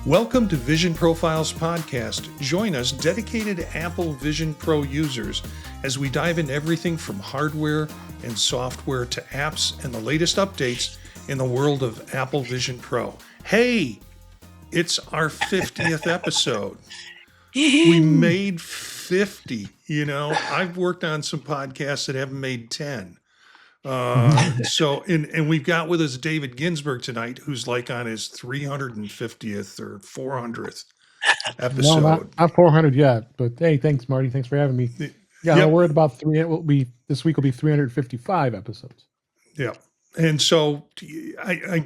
Welcome to Vision Profiles Podcast. Join us, dedicated Apple Vision Pro users, as we dive into everything from hardware and software to apps and the latest updates in the world of Apple Vision Pro. Hey, it's our 50th episode. We made 50. I've worked on some podcasts that haven't made 10. And we've got with us David Ginsburg tonight, who's like on his 350th or 400th episode. No, not 400 yet, but hey, thanks, Marty. Thanks for having me. Yeah, Yep. we're at about this week will be 355 episodes. Yeah. And so I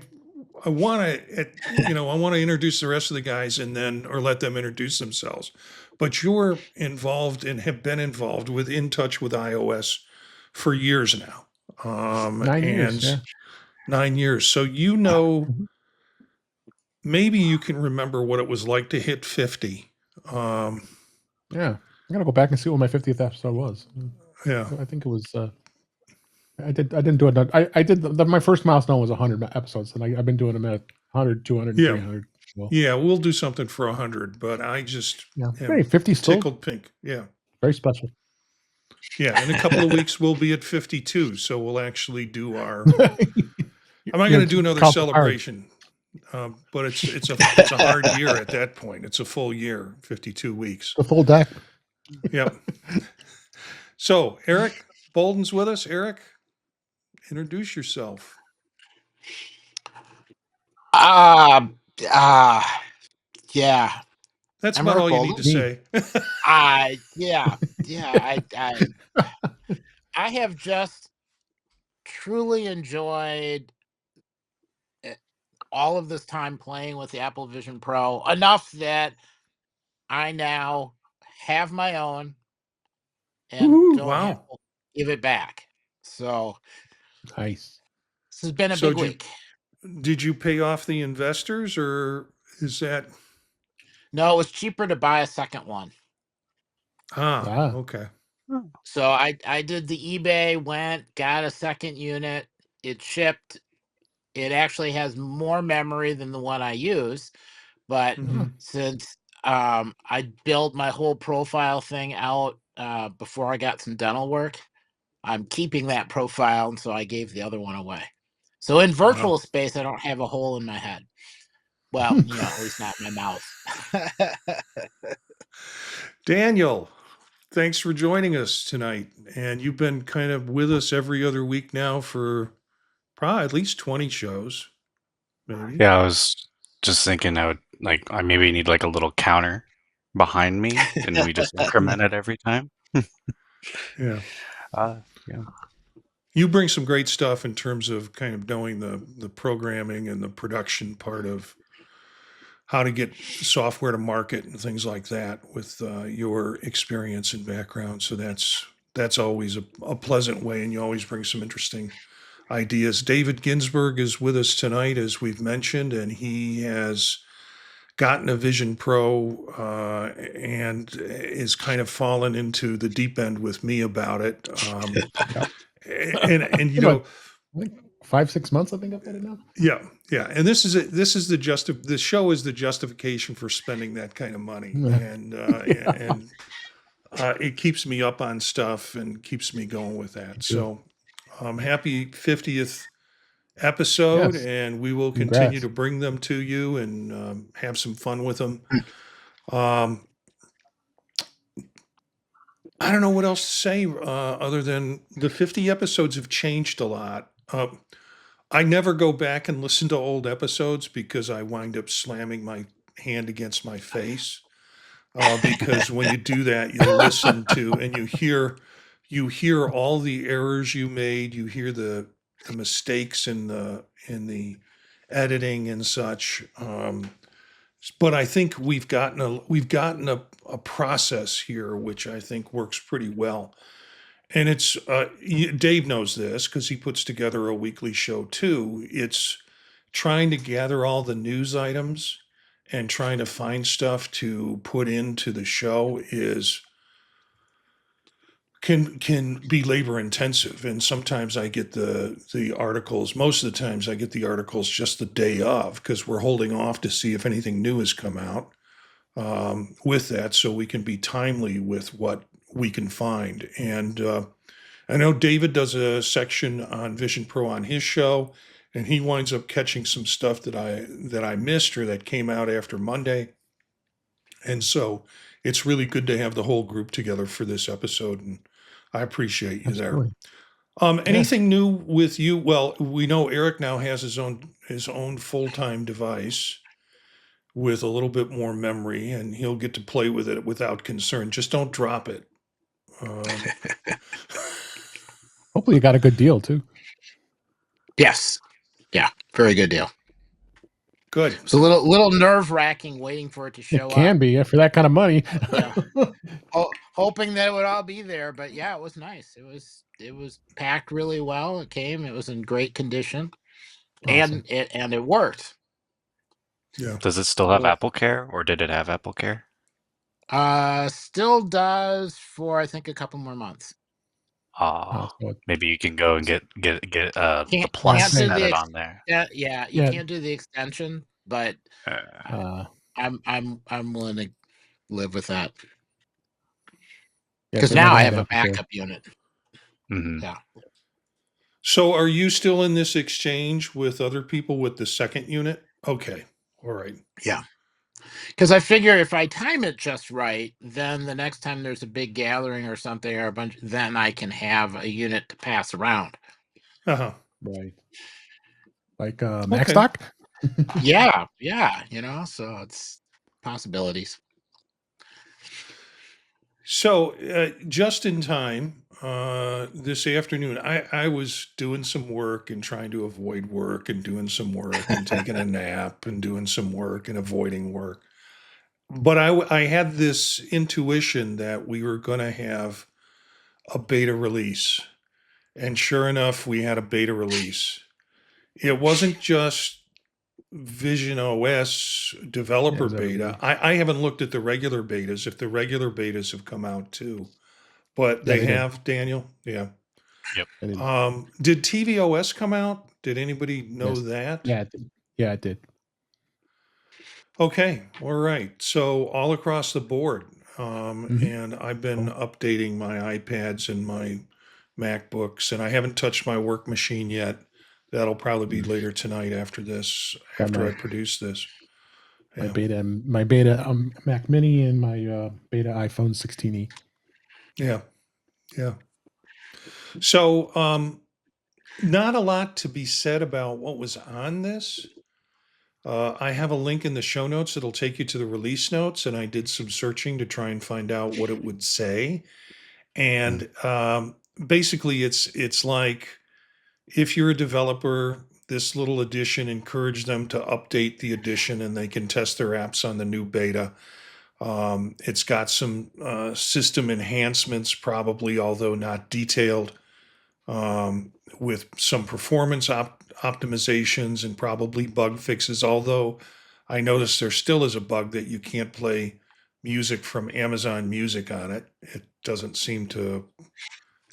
want to, I want to introduce the rest of the guys or let them introduce themselves. But you're involved and have been involved with In Touch with iOS for years now. 9 years. Yeah. 9 years. So, maybe you can remember what it was like to hit 50. Yeah. I'm going to go back and see what my 50th episode was. Yeah. I think it was, I didn't do it. I did, my first milestone was 100 episodes, and I've been doing them at 100, 200, Yeah. 300. Well, Yeah, we'll do something for 100, but I just hey, 50 still tickled pink. Yeah. very special. Yeah, in a couple of weeks we'll be at 52, so we'll actually do our. I'm not going to do another celebration, but it's a hard year at that point. It's a full year, 52 weeks. A full deck. Yep. So Eric Bolden's with us. Eric, introduce yourself. Yeah. That's about all you need to say. I have just truly enjoyed all of this time playing with the Apple Vision Pro enough that I now have my own and don't have to give it back. So nice. This has been a big week. Did you pay off the investors, or is that? No, it was cheaper to buy a second one. Okay. So I did the eBay, got a second unit. It shipped. It actually has more memory than the one I use, but since I built my whole profile thing out before I got some dental work, I'm keeping that profile, and so I gave the other one away. So in virtual space, I don't have a hole in my head. Well, at least not in my mouth. Daniel, thanks for joining us tonight. And you've been kind of with us every other week now for probably at least 20 shows. Maybe. Yeah, I was just thinking I maybe need like a little counter behind me, and we just increment it every time. Yeah. Yeah. You bring some great stuff in terms of kind of knowing the programming and the production part of how to get software to market and things like that with your experience and background. So that's always a pleasant way, and you always bring some interesting ideas. David Ginsburg is with us tonight, as we've mentioned, and he has gotten a Vision Pro and is kind of fallen into the deep end with me about it. And you know, 5-6 months, I think I've had it now. Yeah. And this show is the justification for spending that kind of money. And it keeps me up on stuff and keeps me going with that. So happy 50th episode, and we will continue to bring them to you and have some fun with them. I don't know what else to say other than the 50 episodes have changed a lot. I never go back and listen to old episodes because I wind up slamming my hand against my face. Because when you do that, you listen to and you hear all the errors you made. You hear the mistakes in the editing and such. But I think we've gotten a process here, which I think works pretty well. And it's Dave knows this because he puts together a weekly show too. It's trying to gather all the news items and trying to find stuff to put into the show is can be labor intensive, and sometimes I get the articles. Most of the times I get the articles just the day of, because we're holding off to see if anything new has come out with that, so we can be timely with what we can find. And I know David does a section on Vision Pro on his show, and he winds up catching some stuff that I missed or that came out after Monday. And so it's really good to have the whole group together for this episode, and I appreciate you there. Absolutely. Yeah. Anything new with you? Well, we know Eric now has his own full-time device with a little bit more memory, and he'll get to play with it without concern. Just don't drop it. Hopefully you got a good deal too. Yes. Yeah. Very good deal. Good. It's a little nerve wracking waiting for it to show It can up. be, yeah, for that kind of money. Yeah. Hoping that it would all be there, but yeah, it was nice. It was packed really well. It came. It was in great condition, Awesome. and it worked. Yeah. Does it still have Yeah. Apple Care, or did it have Apple Care? Still does for I think a couple more months. Oh, So maybe you can go and get the Can't plus do added the on there. yeah. You Yeah. can't do the extension, but I'm willing to live with that because now I have a backup unit. Mhm. Yeah. So are you still in this exchange with other people with the second unit? Okay. All right. Yeah. Because I figure if I time it just right, then the next time there's a big gathering or something or a bunch, then I can have a unit to pass around. Uh-huh. Right. Like Mac Okay. stock? Yeah. So it's possibilities. So just in time, this afternoon, I was doing some work and trying to avoid work and doing some work and taking a nap and doing some work and avoiding work. But I had this intuition that we were going to have a beta release. And sure enough, we had a beta release. It wasn't just VisionOS Yeah, developer it was beta. everybody. I haven't looked at the regular betas, if the regular betas have come out too. But Yeah, they they did. have, Daniel? Yeah. Yep. They did. Did tvOS come out? Did anybody know Yes. that? Yeah, it did. Yeah, it did. Okay. All right. So all across the board. Mhm. And I've been updating my iPads and my MacBooks, and I haven't touched my work machine yet. That'll probably be later tonight after this, Got after I my produce this. my Yeah. beta Mac Mini and my beta iPhone 16e. Yeah. Yeah. So, not a lot to be said about what was on this. I have a link in the show notes that'll take you to the release notes, and I did some searching to try and find out what it would say. And basically, it's like if you're a developer, this little edition encourage them to update the edition, and they can test their apps on the new beta. It's got some system enhancements, probably, although not detailed, with some performance optimizations and probably bug fixes. Although I noticed there still is a bug that you can't play music from Amazon Music on it. It doesn't seem to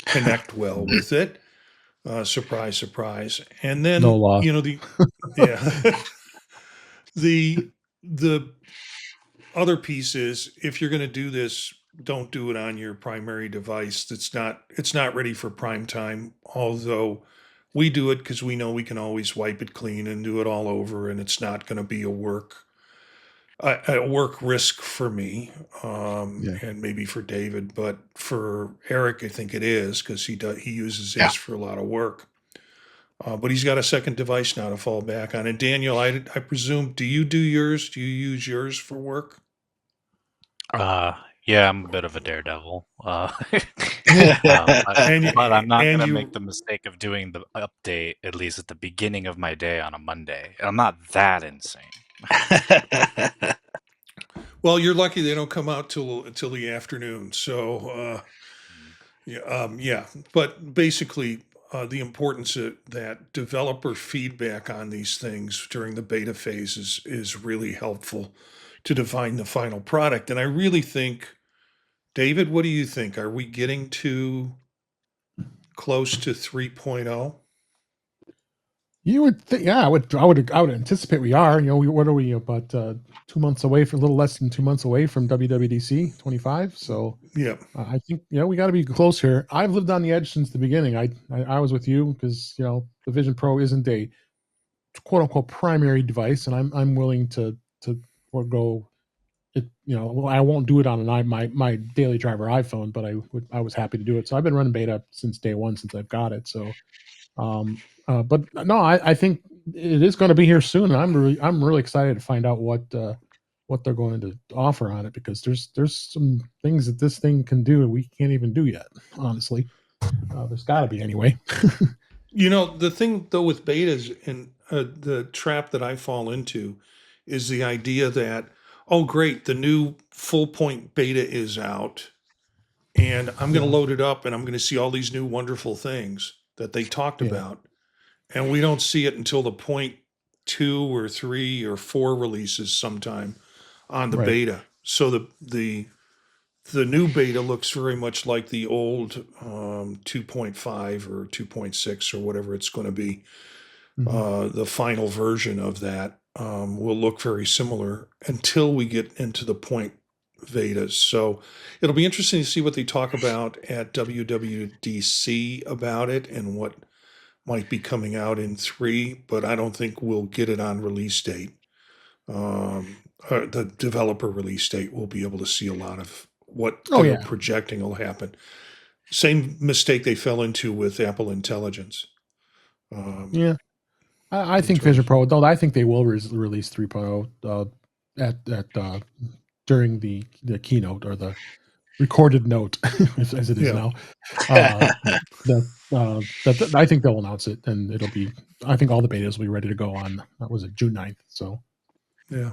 connect well with it. Surprise, surprise. And No then, loss. yeah, the other piece is if you're going to do this, don't do it on your primary device. It's not ready for prime time. Although we do it because we know we can always wipe it clean and do it all over, and it's not going to be a work risk for me, Yeah. and maybe for David, but for Eric, I think it is because he uses his Yeah. for a lot of work. But he's got a second device now to fall back on. And Daniel, I presume, do you do yours? Do you use yours for work? Yeah, I'm a bit of a daredevil. And But I'm not and gonna you make the mistake of doing the update at least at the beginning of my day on a Monday. I'm not that insane. Well, you're lucky they don't come out till the afternoon. So yeah. But basically, the importance of that developer feedback on these things during the beta phase is really helpful to define the final product. And I really think David, what do you think? Are we getting to close to 3.0? You would think, yeah, I would anticipate we are. What are we about 2 months away, for a little less than 2 months away from WWDC 25? So Yeah. I think we got to be close here. I've lived on the edge since the beginning. I was with you because the Vision Pro isn't a quote unquote primary device, and I'm willing to forego it. I won't do it on my daily driver iPhone, but I was happy to do it. So I've been running beta since day one, since I've got it. So but no, I think it is going to be here soon. I'm really excited to find out what they're going to offer on it, because there's some things that this thing can do and we can't even do yet. Honestly, there's got to be anyway. The thing though with betas, and the trap that I fall into is the idea that, oh, great, the new full point beta is out, and I'm going to Yeah. load it up and I'm going to see all these new wonderful things that they talked Yeah. about. And we don't see it until the point 2 or 3 or 4 releases sometime on the Right. beta. So the new beta looks very much like the old 2.5 or 2.6 or whatever it's going to be. Mhm. The final version of that will look very similar until we get into the point betas. So it'll be interesting to see what they talk about at WWDC about it and what might be coming out in 3, but I don't think we'll get it on release date. The developer release date, we'll be able to see a lot of what Oh they're yeah. projecting will happen. Same mistake they fell into with Apple Intelligence. Yeah. I In think Vision terms, Pro, though, I think they will release 3.0 at during the keynote, or the recorded note, as it is yeah, now. Uh, I think they'll announce it, and it'll be. I think all the betas will be ready to go on. That was it, June 9th. So yeah.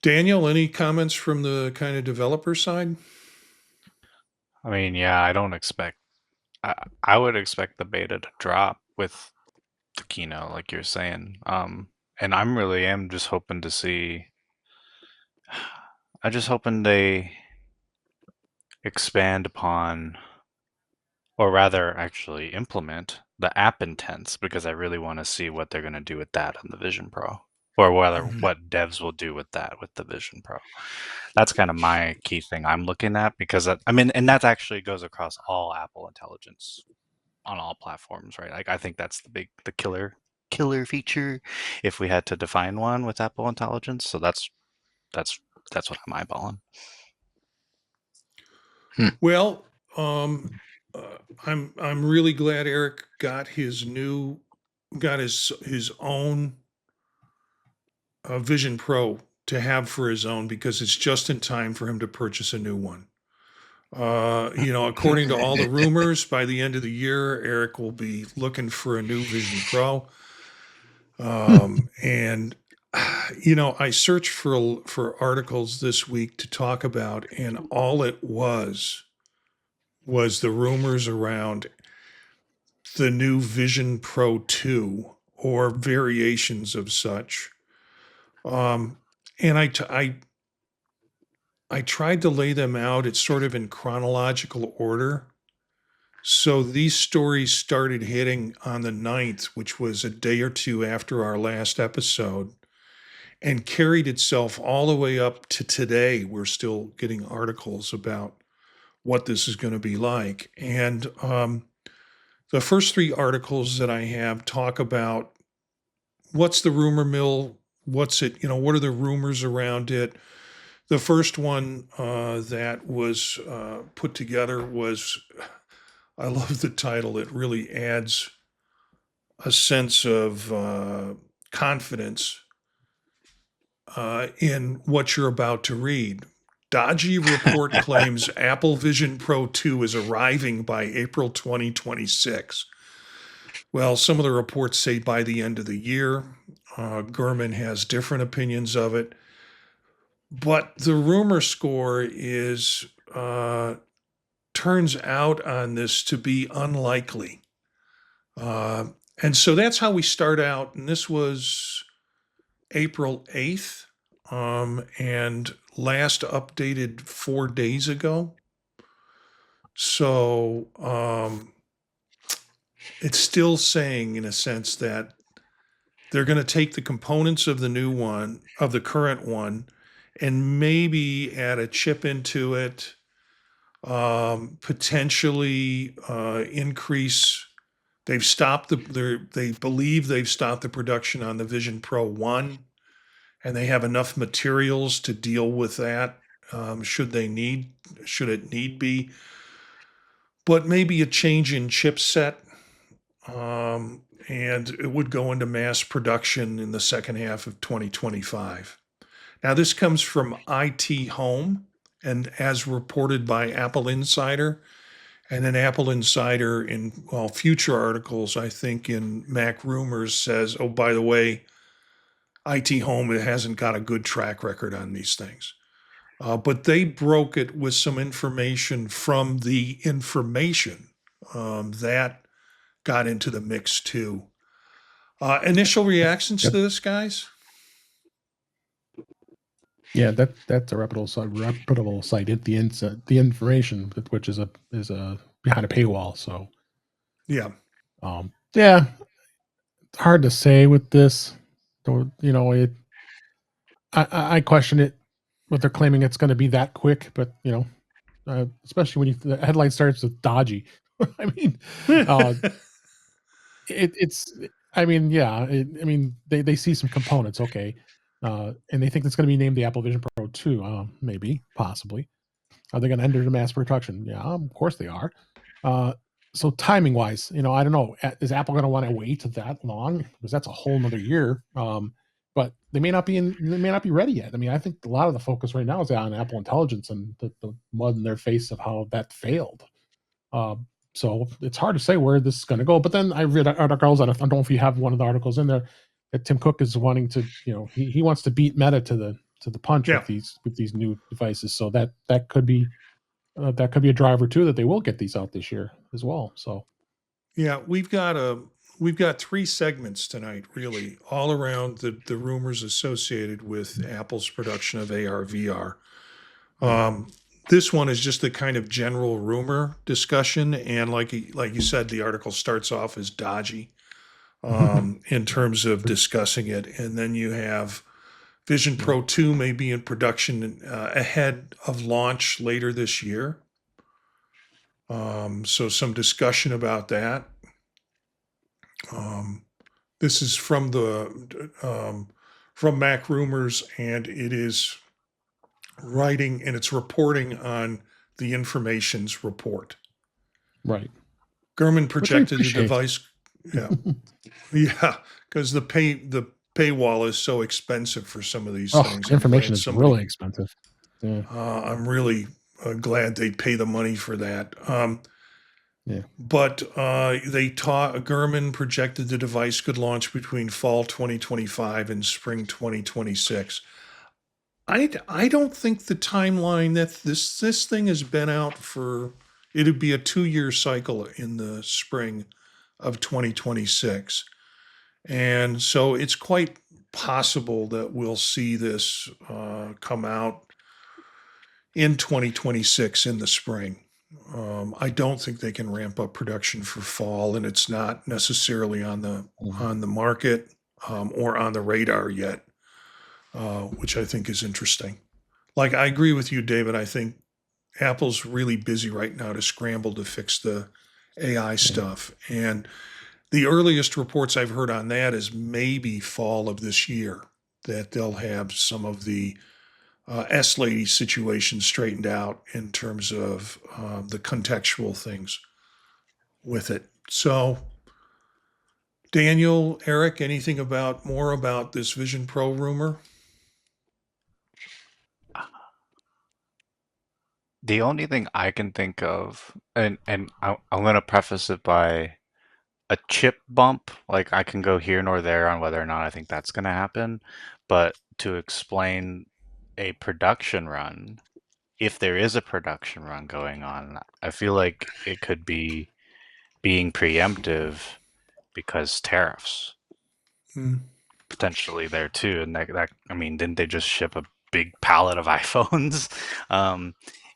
Daniel, any comments from the kind of developer side? I mean, yeah, I don't expect. I would expect the beta to drop with the keynote, like you're saying. And I'm really am just hoping to see. I just hoping they expand upon, or rather, actually implement the app intents, because I really want to see what they're going to do with that on the Vision Pro, or whether Mhm. what devs will do with that with the Vision Pro. That's kind of my key thing I'm looking at, because I mean, and that actually goes across all Apple Intelligence on all platforms, right? Like I think that's the killer feature if we had to define one with Apple Intelligence. So that's that's what I'm eyeballing. Well, um, I'm really glad Eric got his own Vision Pro to have for his own, because it's just in time for him to purchase a new one. According to all the rumors, by the end of the year, Eric will be looking for a new Vision Pro. And I searched for articles this week to talk about, and all it was the rumors around the new Vision Pro 2 or variations of such. And I tried to lay them out. It's sort of in chronological order. So these stories started hitting on the 9th, which was a day or two after our last episode, and carried itself all the way up to today. We're still getting articles about what this is going to be like. And the first 3 articles that I have talk about what's the rumor mill, what's it, what are the rumors around it. The first one that was put together was, I love the title. It really adds a sense of confidence in what you're about to read. Dodgy report claims Apple Vision Pro 2 is arriving by April 2026. Well, some of the reports say by the end of the year. Gurman has different opinions of it. But the rumor score is turns out on this to be unlikely. And so that's how we start out. And this was April 8th. And last updated 4 days ago. So it's still saying, in a sense, that they're going to take the components of the new one, of the current one, and maybe add a chip into it, potentially increase. They've stopped they believe they've stopped the production on the Vision Pro 1, and they have enough materials to deal with that, should it need be. But maybe a change in chipset, and it would go into mass production in the second half of 2025. Now, this comes from IT Home, and as reported by Apple Insider. And then Apple Insider, in future articles, I think in Mac Rumors, says, oh, by the way, IT Home, it hasn't got a good track record on these things. But they broke it with some information from the information that got into the mix too. Initial reactions to this, guys? Yeah, that's a reputable site. The information, which is a behind a paywall. So Yeah. Yeah, it's hard to say with this. I question it, what they're claiming it's going to be that quick, but especially when the headline starts with Dodgy. I mean, it's. I mean, yeah. They see some components, okay, and they think it's going to be named the Apple Vision Pro 2. Maybe, possibly. Are they going to enter the mass production? Yeah, of course they are. So timing wise, I don't know. Is Apple going to want to wait that long? Because that's a whole nother year. But they may not be ready yet. I mean, I think a lot of the focus right now is on Apple Intelligence and the mud in their face of how that failed. So it's hard to say where this is going to go. But then I read articles, and I don't know if you have one of the articles in there, that Tim Cook is wanting to, he wants to beat Meta to the punch with these new devices. So that could be a driver too, that they will get these out this year as well. So yeah, we've got 3 segments tonight, really, all around the rumors associated with Apple's production of AR VR. This one is just a kind of general rumor discussion, and like you said, the article starts off as dodgy in terms of discussing it, and then you have Vision Pro 2 may be in production ahead of launch later this year. So some discussion about that. This is from from Mac Rumors, and it is writing, and it's reporting on the information's report. Right. Gurman projected the device. Yeah. Yeah. Because the paywall is so expensive for some of these things. Information is really expensive. Yeah. I'm really glad they pay the money for that. Yeah. But Gurman projected the device could launch between fall 2025 and spring 2026. I don't think the timeline that this thing has been out for, it'd be a 2-year cycle in the spring of 2026. And so it's quite possible that we'll see this come out in 2026 in the spring. I don't think they can ramp up production for fall, and it's not necessarily on the market or on the radar yet, which I think is interesting. Like, I agree with you, David. I think Apple's really busy right now to scramble to fix the AI stuff. And the earliest reports I've heard on that is maybe fall of this year, that they'll have some of the S-Lady situation straightened out in terms of the contextual things with it. So, Daniel, Eric, anything more about this Vision Pro rumor? The only thing I can think of, and I'm going to preface it by a chip bump, like I can go here nor there on whether or not I think that's going to happen, but to explain a production run, if there is a production run going on, I feel like it could be being preemptive because tariffs potentially there too. And that I mean, didn't they just ship a big pallet of iPhones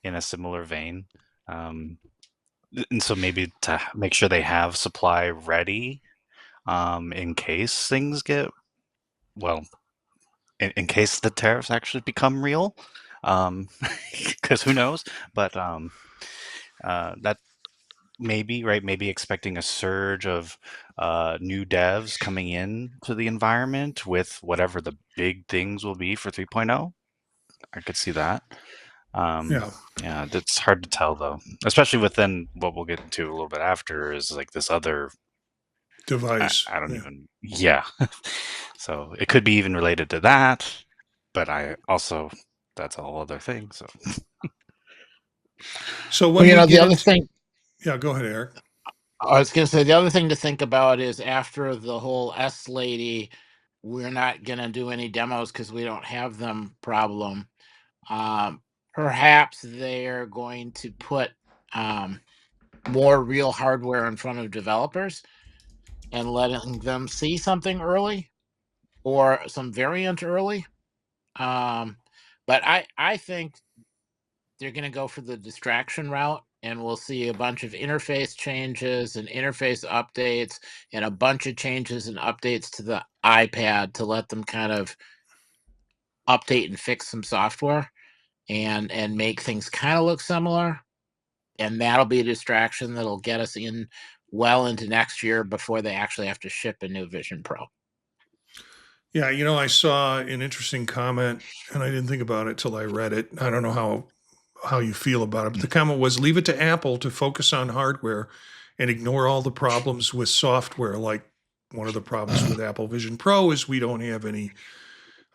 in a similar vein. And so maybe to make sure they have supply ready in case things get, well, in case the tariffs actually become real, because who knows? But that maybe, right? Maybe expecting a surge of new devs coming in to the environment with whatever the big things will be for 3.0. I could see that. Yeah. Yeah, that's hard to tell though, especially within what we'll get into a little bit after is like this other Device. I don't Yeah. even, yeah. So it could be even related to that, but I also, that's a whole other thing. So So Well, when we the get other into, thing yeah, go ahead, Eric. I was going to say, the other thing to think about is after the whole S lady, we're not going to do any demos because we don't have them problem. Perhaps they're going to put more real hardware in front of developers and letting them see something early or some variant early. But I think they're going to go for the distraction route, and we'll see a bunch of interface changes and interface updates and a bunch of changes and updates to the iPad to let them kind of update and fix some software and make things kind of look similar. And that'll be a distraction that'll get us in well into next year before they actually have to ship a new Vision Pro. Yeah, I saw an interesting comment, and I didn't think about it till I read it. I don't know how you feel about it, but the comment was leave it to Apple to focus on hardware and ignore all the problems with software. Like one of the problems with Apple Vision Pro is we don't have any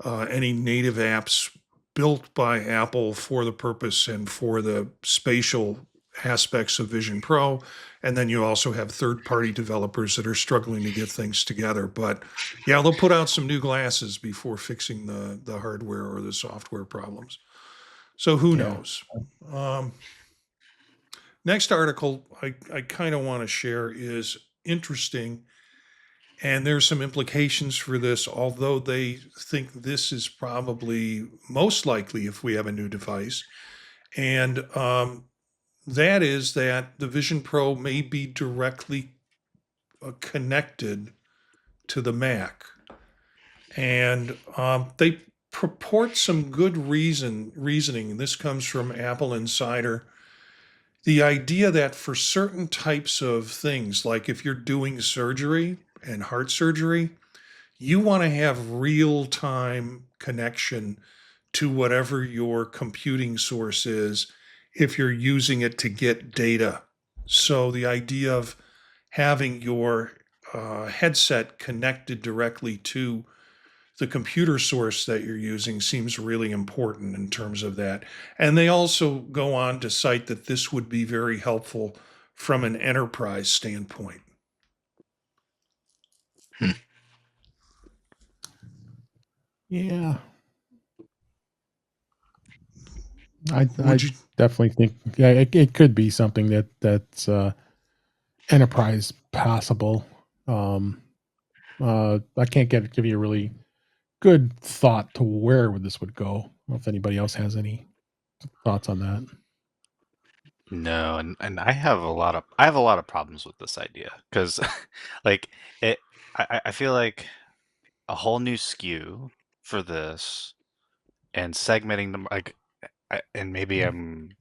native apps built by Apple for the purpose and for the spatial aspects of Vision Pro. And then you also have third-party developers that are struggling to get things together. But yeah, they'll put out some new glasses before fixing the hardware or the software problems. So who Yeah. knows? Next article I kind of want to share is interesting. And there's some implications for this, although they think this is probably most likely if we have a new device. And that is that the Vision Pro may be directly connected to the Mac. And they purport some good reasoning. This comes from Apple Insider. The idea that for certain types of things, like if you're doing surgery and heart surgery, you want to have real time connection to whatever your computing source is if you're using it to get data. So the idea of having your headset connected directly to the computer source that you're using seems really important in terms of that. And they also go on to cite that this would be very helpful from an enterprise standpoint. Yeah. I Would you? definitely think it could be something that's enterprise passable. I can't give you a really good thought to where this would go. I don't know if anybody else has any thoughts on that. no, and I have a lot of problems with this idea because like it I feel like a whole new SKU for this and segmenting them like and maybe I'm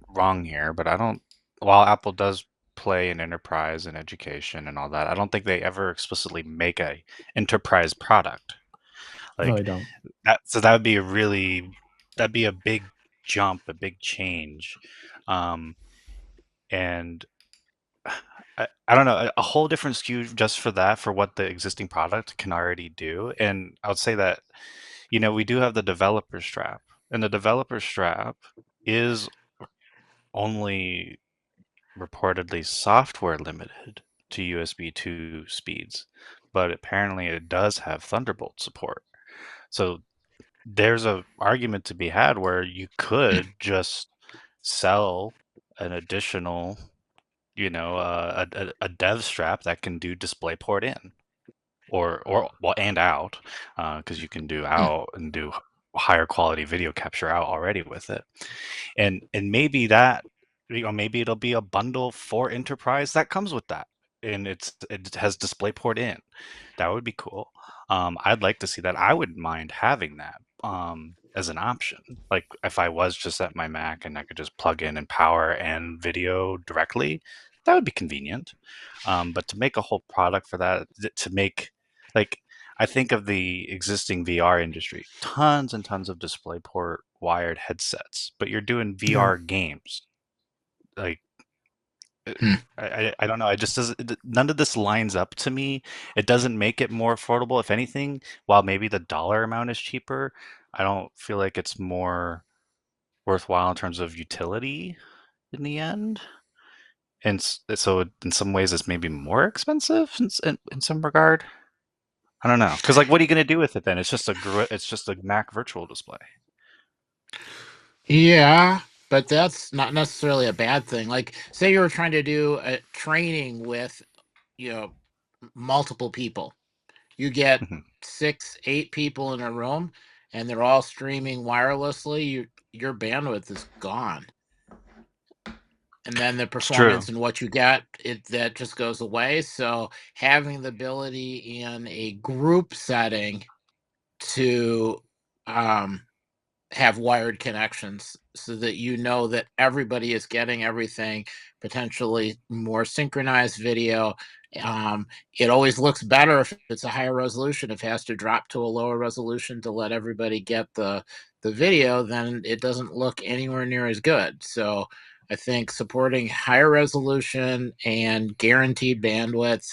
wrong here, but I don't. While Apple does play in enterprise and education and all that, I don't think they ever explicitly make a enterprise product No, like they don't. that. So that would be that'd be a big jump, a big change, and I don't know a whole different SKU just for that for what the existing product can already do. And I would say that we do have the developer strap, and the developer strap is only reportedly software limited to USB 2 speeds, but apparently it does have Thunderbolt support. So there's a argument to be had where you could just sell an additional, a dev strap that can do DisplayPort in or well and out, because you can do out and do higher quality video capture out already with it. And maybe that, maybe it'll be a bundle for enterprise that comes with that, and it has DisplayPort in. That would be cool. I'd like to see that. I wouldn't mind having that as an option. Like if I was just at my Mac and I could just plug in and power and video directly, that would be convenient. But to make a whole product for that, to make like, I think of the existing VR industry, tons and tons of DisplayPort wired headsets, but you're doing Yeah. VR games. Like, I don't know. I just doesn't. None of this lines up to me. It doesn't make it more affordable. If anything, while maybe the dollar amount is cheaper, I don't feel like it's more worthwhile in terms of utility in the end. And so, in some ways, it's maybe more expensive in some regard. I don't know, because like, what are you going to do with it then? It's just a Mac virtual display. Yeah, but that's not necessarily a bad thing. Like, say you were trying to do a training with, multiple people. You get Mhm. 6, 8 people in a room, and they're all streaming wirelessly. Your bandwidth is gone, and then the It's true. performance and what you get, that just goes away. So having the ability in a group setting to have wired connections so that that everybody is getting everything, potentially more synchronized video. It always looks better if it's a higher resolution. If it has to drop to a lower resolution to let everybody get the video, then it doesn't look anywhere near as good. So I think supporting higher resolution and guaranteed bandwidth,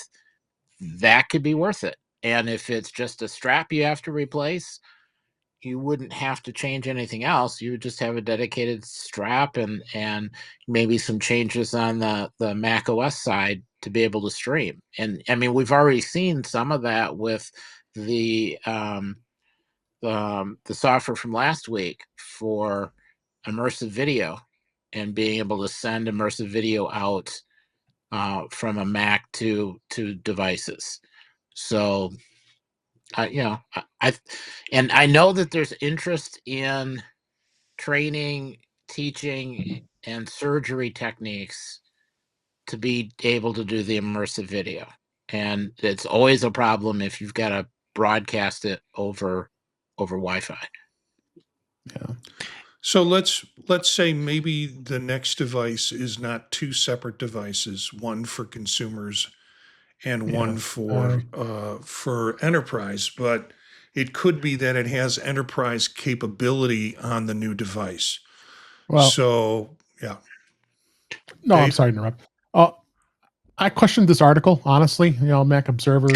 that could be worth it. And if it's just a strap you have to replace, you wouldn't have to change anything else. You would just have a dedicated strap and maybe some changes on the Mac OS side to be able to stream. And I mean, we've already seen some of that with the the software from last week for immersive video and being able to send immersive video out from a Mac to devices. So I and I know that there's interest in training, teaching, and surgery techniques to be able to do the immersive video. And it's always a problem if you've got to broadcast it over Wi-Fi. Yeah. So let's say maybe the next device is not two separate devices, one for consumers and Yeah. one for enterprise, but it could be that it has enterprise capability on the new device. Well, So yeah, no, I'm Dave. sorry to interrupt. I questioned this article, honestly. Mac Observer.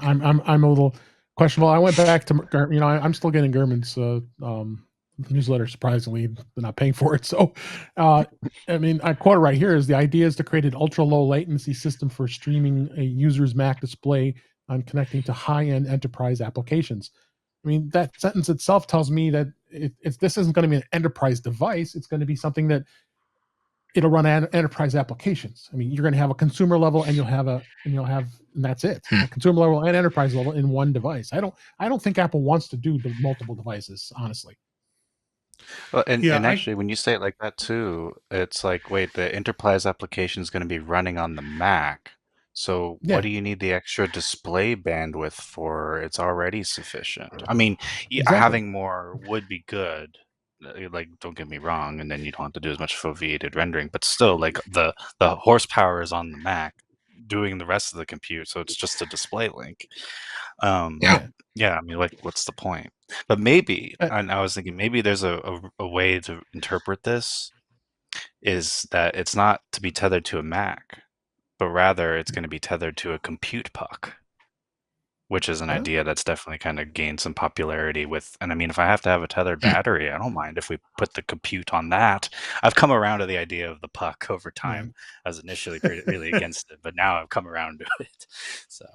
I'm a little questionable. I went back to, I'm still getting Gurman's newsletter. Surprisingly, they're not paying for it. So, I mean, I quote it right here: "Is the idea is to create an ultra low latency system for streaming a user's Mac display on connecting to high end enterprise applications." I mean, that sentence itself tells me that this isn't going to be an enterprise device. It's going to be something that it'll run enterprise applications. I mean, you're going to have a consumer level, and and that's it. A consumer level and enterprise level in one device. I don't think Apple wants to do the multiple devices, honestly. Well, and Yeah, actually, when you say it like that too, it's like, wait, the enterprise application is going to be running on the Mac. So what Yeah, do you need the extra display bandwidth for? It's already sufficient. I mean, exactly. having more would be good. Like, don't get me wrong, and then you don't have to do as much foveated rendering, but still, like the horsepower is on the Mac doing the rest of the compute, so it's just a display link. Yeah. Yeah. Yeah, I mean, like, what's the point? But maybe, Uh, and I was thinking maybe there's a way to interpret this is that it's not to be tethered to a Mac, but rather it's going to be tethered to a compute puck, which is an huh? idea that's definitely kind of gained some popularity with. And I mean, if I have to have a tethered battery, I don't mind if we put the compute on that. I've come around to the idea of the puck over Yeah. time. I was initially really against it, but now I've come around to it. So,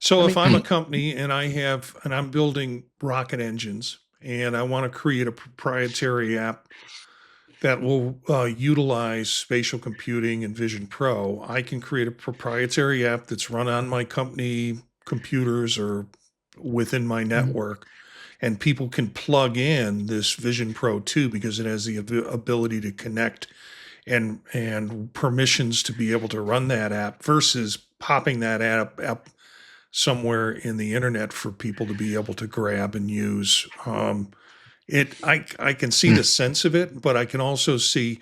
so I if mean, I'm a company and I'm building rocket engines and I want to create a proprietary app that will utilize spatial computing and Vision Pro, I can create a proprietary app that's run on my company computers or within my mhm, network. and people can plug in this Vision Pro 2 because it has the ability to connect and permissions to be able to run that app versus popping that app somewhere in the internet for people to be able to grab and use. I can see the sense of it, but I can also see,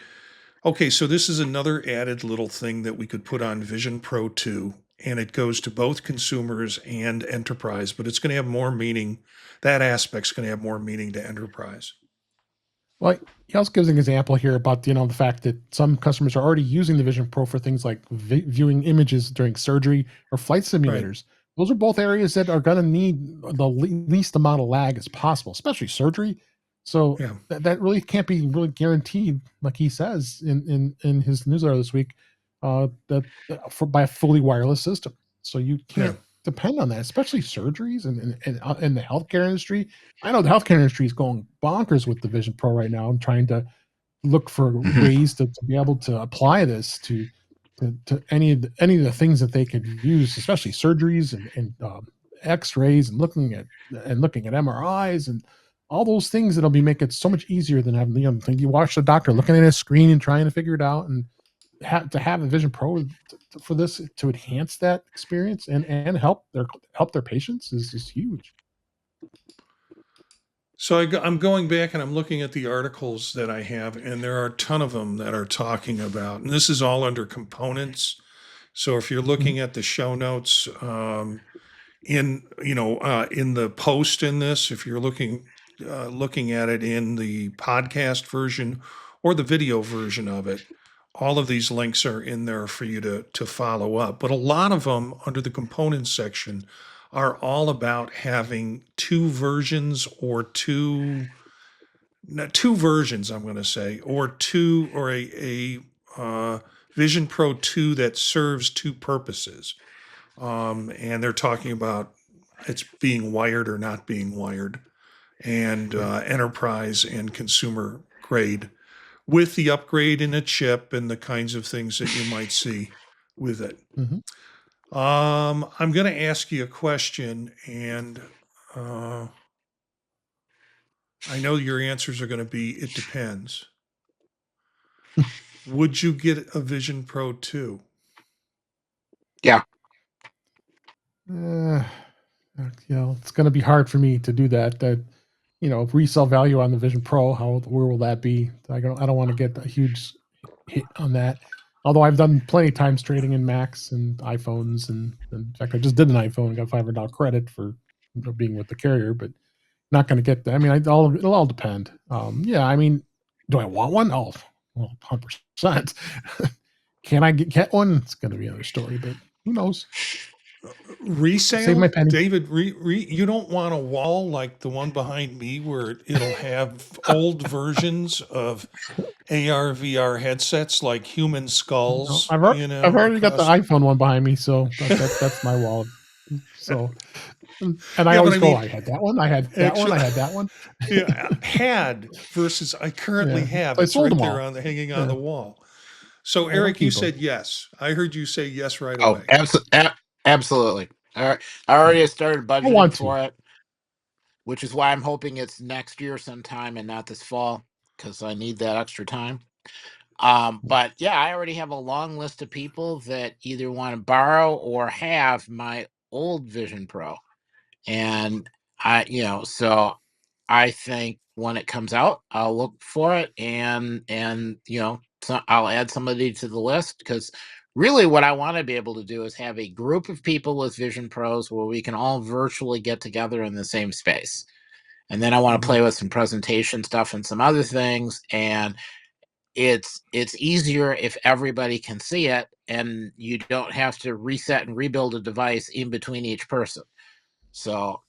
okay, so this is another added little thing that we could put on Vision Pro 2, and it goes to both consumers and enterprise, but it's going to have more meaning. That aspect's going to have more meaning to enterprise. Well, he also gives an example here about the fact that some customers are already using the Vision Pro for things like viewing images during surgery or flight simulators. Those are both areas that are going to need the least amount of lag as possible, especially surgery. So Yeah. that really can't be really guaranteed, like he says in his newsletter this week, by a fully wireless system. So you can't depend on that, especially surgeries and in the healthcare industry. I know the healthcare industry is going bonkers with the Vision Pro right now and trying to look for ways to be able to apply this to any of the things that they could use, especially surgeries and X-rays and looking at MRIs and all those things that'll be make it so much easier than having you watch the doctor looking at a screen and trying to figure it out, and to have a Vision Pro for this to enhance that experience and help their patients is huge. So I'm going back and I'm looking at the articles that I have, and there are a ton of them that are talking about, and this is all under components. So if you're looking at the show notes, in the post in this, if you're looking at it in the podcast version or the video version of it, all of these links are in there for you to follow up. But a lot of them under the components section are all about having two versions or two versions, I'm going to say, or a Vision Pro 2 that serves two purposes. And they're talking about it's being wired or not being wired, and enterprise and consumer grade, with the upgrade in a chip and the kinds of things that you might see with it. I'm going to ask you a question, and I know your answers are going to be, it depends. Would you get a Vision Pro 2? Yeah. It's going to be hard for me to do that. Resale value on the Vision Pro, where will that be? I don't want to get a huge hit on that. Although I've done plenty of times trading in Macs and iPhones, and in fact, I just did an iPhone and got $500 credit for being with the carrier, but not going to get that. I mean, it'll all depend. Do I want one? Oh, well, 100%. Can I get one? It's going to be another story, but who knows? Resale, Save my penny. David. You don't want a wall like the one behind me where it'll have old versions of AR VR headsets like human skulls. I've already got the iPhone one behind me, so that's my wall. So, and I always I had that one. I had that one. I had that one. Yeah, had versus I currently have. So it's right there all. hanging on the wall. So Eric, you said yes. I heard you say yes right away. Absolutely. All right. I already started budgeting for it, which is why I'm hoping it's next year sometime and not this fall, because I need that extra time. But yeah, I already have a long list of people that either want to borrow or have my old Vision Pro. And so I think when it comes out, I'll look for it and so I'll add somebody to the list, because really what I want to be able to do is have a group of people with Vision Pros where we can all virtually get together in the same space. And then I want to play with some presentation stuff and some other things. And it's easier if everybody can see it and you don't have to reset and rebuild a device in between each person. So,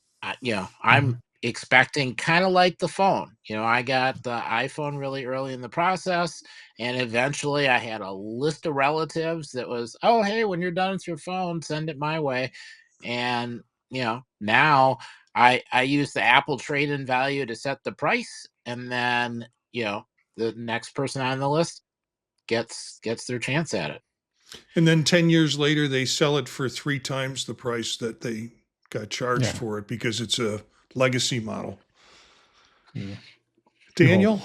I'm expecting kind of like the phone. I got the iPhone really early in the process, and eventually I had a list of relatives that was, oh, hey, when you're done with your phone, send it my way. And, now I use the Apple trade-in value to set the price, and then, the next person on the list gets their chance at it. And then 10 years later, they sell it for 3 times the price that they got charged for it because it's a legacy model. Yeah. Daniel?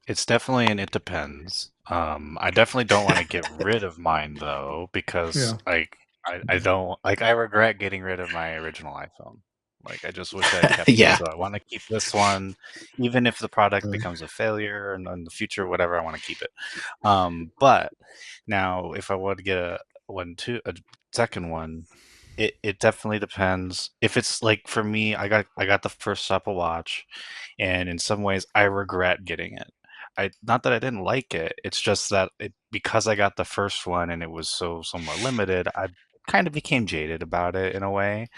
It's definitely an it depends. I definitely don't want to get rid of mine though, because Yeah. I don't like I regret getting rid of my original iPhone. Like I just wish I had kept it. Yeah. So I want to keep this one, even if the product becomes a failure and in the future, whatever, I want to keep it. But now if I want to get a second one, it definitely depends. If it's like for me, I got the first Apple Watch, and in some ways I regret getting it. Not that I didn't like it, it's just that because I got the first one and it was somewhat limited, I kind of became jaded about it in a way.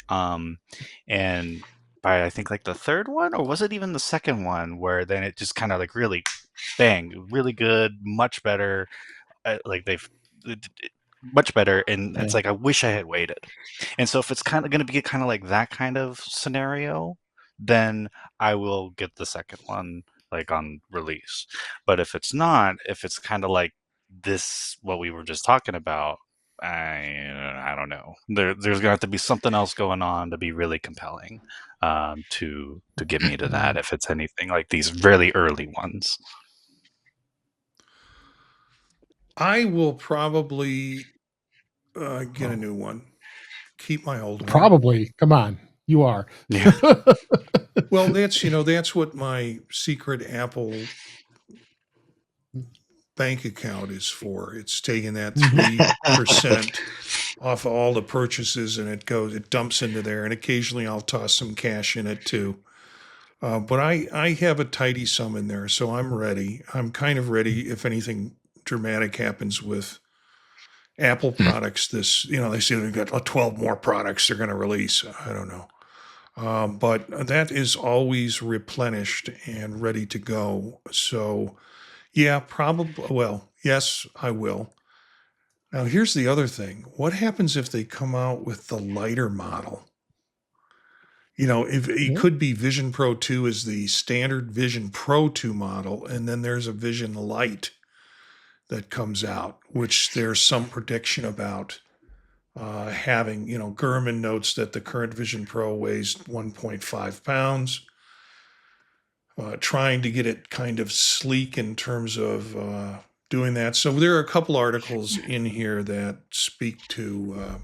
And by I think like the third one, or was it even the second one, where then it just kind of like really bang, really good, much better. Like much better, and it's like I wish I had waited. And so if it's kind of going to be kind of like that kind of scenario, then I will get the second one like on release. But if it's not, if it's kind of like this, what we were just talking about, I don't know. There's gonna have to be something else going on to be really compelling, to get me to that. If it's anything like these really early ones, I will probably get a new one. Keep my old one. Probably. Come on. You are. yeah. Well, that's what my secret Apple bank account is for. It's taking that 3% off of all the purchases, and it dumps into there. And occasionally I'll toss some cash in it too. But I have a tidy sum in there, so I'm ready. I'm kind of ready if anything dramatic happens with Apple products. They say they've got 12 more products they're going to release. I don't know. But that is always replenished and ready to go. So, yeah, probably. Well, yes, I will. Now, here's the other thing. What happens if they come out with the lighter model? If it could be Vision Pro 2 is the standard Vision Pro 2 model, and then there's a Vision Lite that comes out, which there's some prediction about having. Gurman notes that the current Vision Pro weighs 1.5 pounds, trying to get it kind of sleek in terms of doing that. So there are a couple articles in here that speak to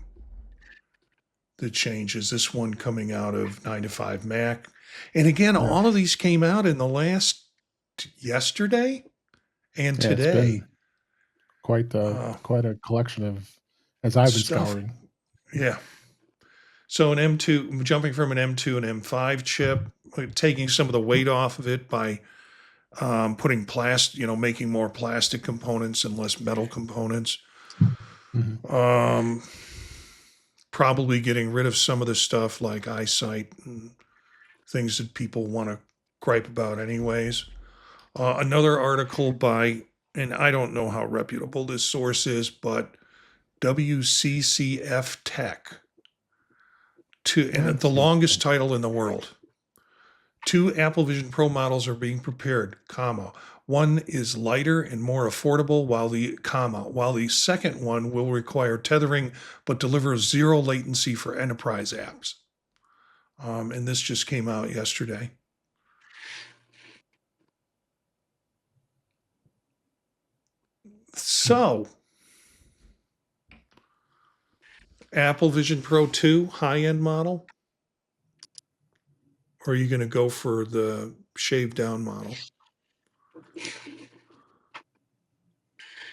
the changes. This one coming out of 9 to 5 Mac. And again, all of these came out in the last yesterday and today. It's been quite a collection of, as I've been stuff. scouring. Yeah. So an M2, jumping from an M2 and M5 chip, taking some of the weight off of it by putting making more plastic components and less metal components. Probably getting rid of some of the stuff like eyesight and things that people want to gripe about anyways. Another article by, and I don't know how reputable this source is, but WCCF Tech, and the longest title in the world. 2 Apple Vision Pro models are being prepared, one is lighter and more affordable, while the second one will require tethering but delivers 0 latency for enterprise apps. And this just came out yesterday. So, Apple Vision Pro 2 high-end model? Or are you going to go for the shaved down model?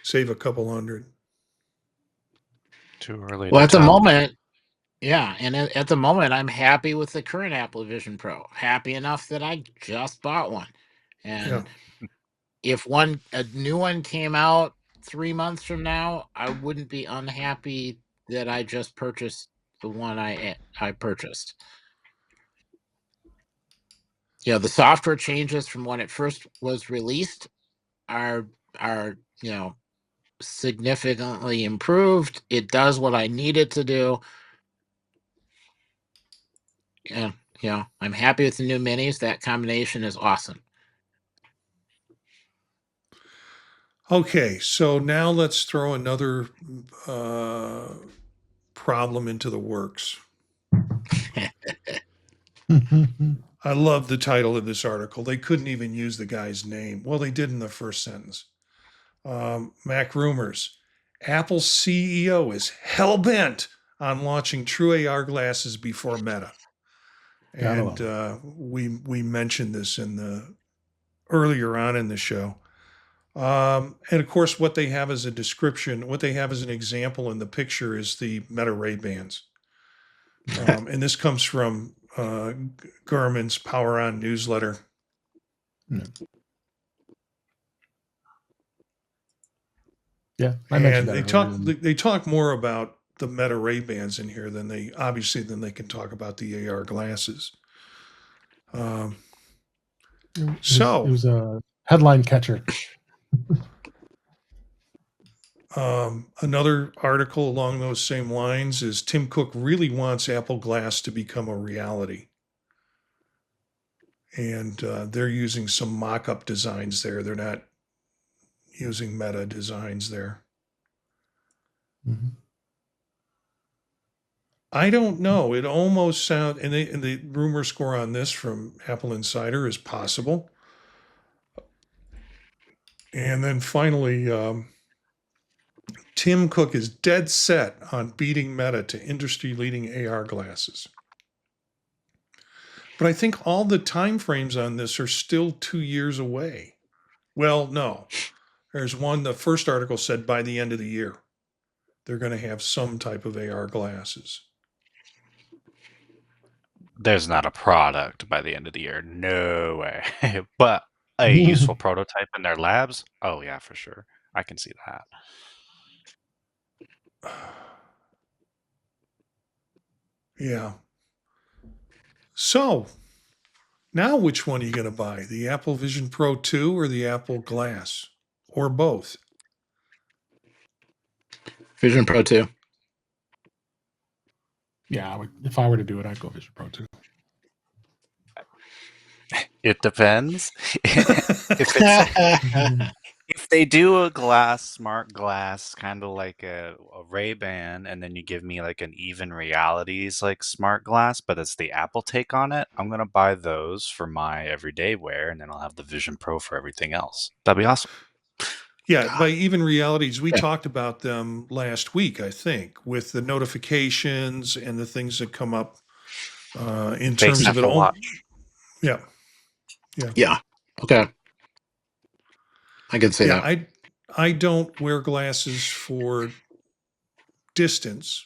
Save a couple hundred. Too early. Well, to at the tell. moment, yeah, and at the moment, I'm happy with the current Apple Vision Pro. Happy enough that I just bought one, and if a new one came out 3 months from now, I wouldn't be unhappy that I just purchased the one I purchased. The software changes from when it first was released are significantly improved. It does what I need it to do. And I'm happy with the new minis. That combination is awesome. Okay, so now let's throw another problem into the works. I love the title of this article. They couldn't even use the guy's name. Well, they did in the first sentence. Mac rumors. Apple's CEO is hell-bent on launching true AR glasses before Meta. Gotta And love we mentioned this in the earlier on in the show. And of course, what they have as a description, what they have as an example in the picture is the Meta Ray-Bans. And this comes from Garmin's Power On newsletter. Yeah, I mentioned And that. they talk more about the Meta Ray-Bans in here than they can talk about the AR glasses. It So was a headline catcher. another article along those same lines is Tim Cook really wants Apple Glass to become a reality. And they're using some mock-up designs there. They're not using Meta designs there. Mm-hmm. I don't know. It almost sounds, and the rumor score on this from Apple Insider is possible. And then finally, Tim Cook is dead set on beating Meta to industry-leading AR glasses. But I think all the time frames on this are still 2 years away. Well, no. There's one, the first article said by the end of the year, they're going to have some type of AR glasses. There's not a product by the end of the year. No way. But a useful prototype in their labs? Oh, yeah, for sure. I can see that. Yeah. So, now which one are you going to buy? The Apple Vision Pro 2 or the Apple Glass? Or both? Vision Pro 2. Yeah, if I were to do it, I'd go Vision Pro 2. It depends. If they do a smart glass, kind of like a Ray-Ban, and then you give me like an even realities like smart glass, but it's the Apple take on it, I'm gonna buy those for my everyday wear, and then I'll have the Vision Pro for everything else. That'd be awesome. Yeah, by even realities, we talked about them last week, I think, with the notifications and the things that come up in terms of it Apple all. Watch. Yeah. Yeah. Okay. I can say that. I don't wear glasses for distance.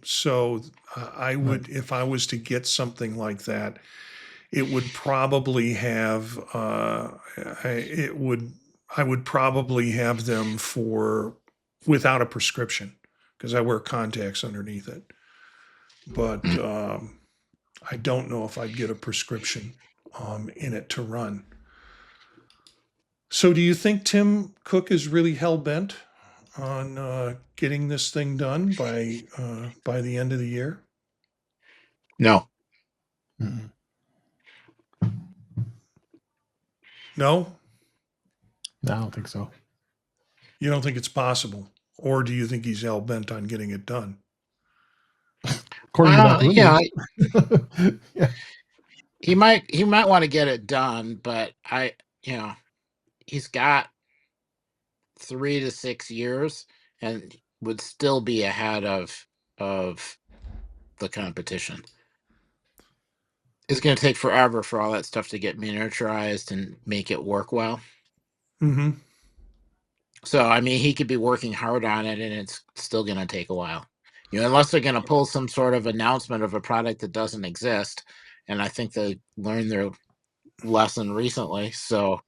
So I would, if I was to get something like that, it would probably have, I would probably have them for without a prescription because I wear contacts underneath it. But I don't know if I'd get a prescription in it to run. So do you think Tim Cook is really hell-bent on getting this thing done by the end of the year? No. Mm-hmm. No? No, I don't think so. You don't think it's possible? Or do you think he's hell-bent on getting it done? According to that yeah, yeah. he might want to get it done, but he's got 3 to 6 years and would still be ahead of the competition. It's going to take forever for all that stuff to get miniaturized and make it work well. Mm-hmm. So, I mean, he could be working hard on it, and it's still going to take a while. Unless they're going to pull some sort of announcement of a product that doesn't exist. And I think they learned their lesson recently. So,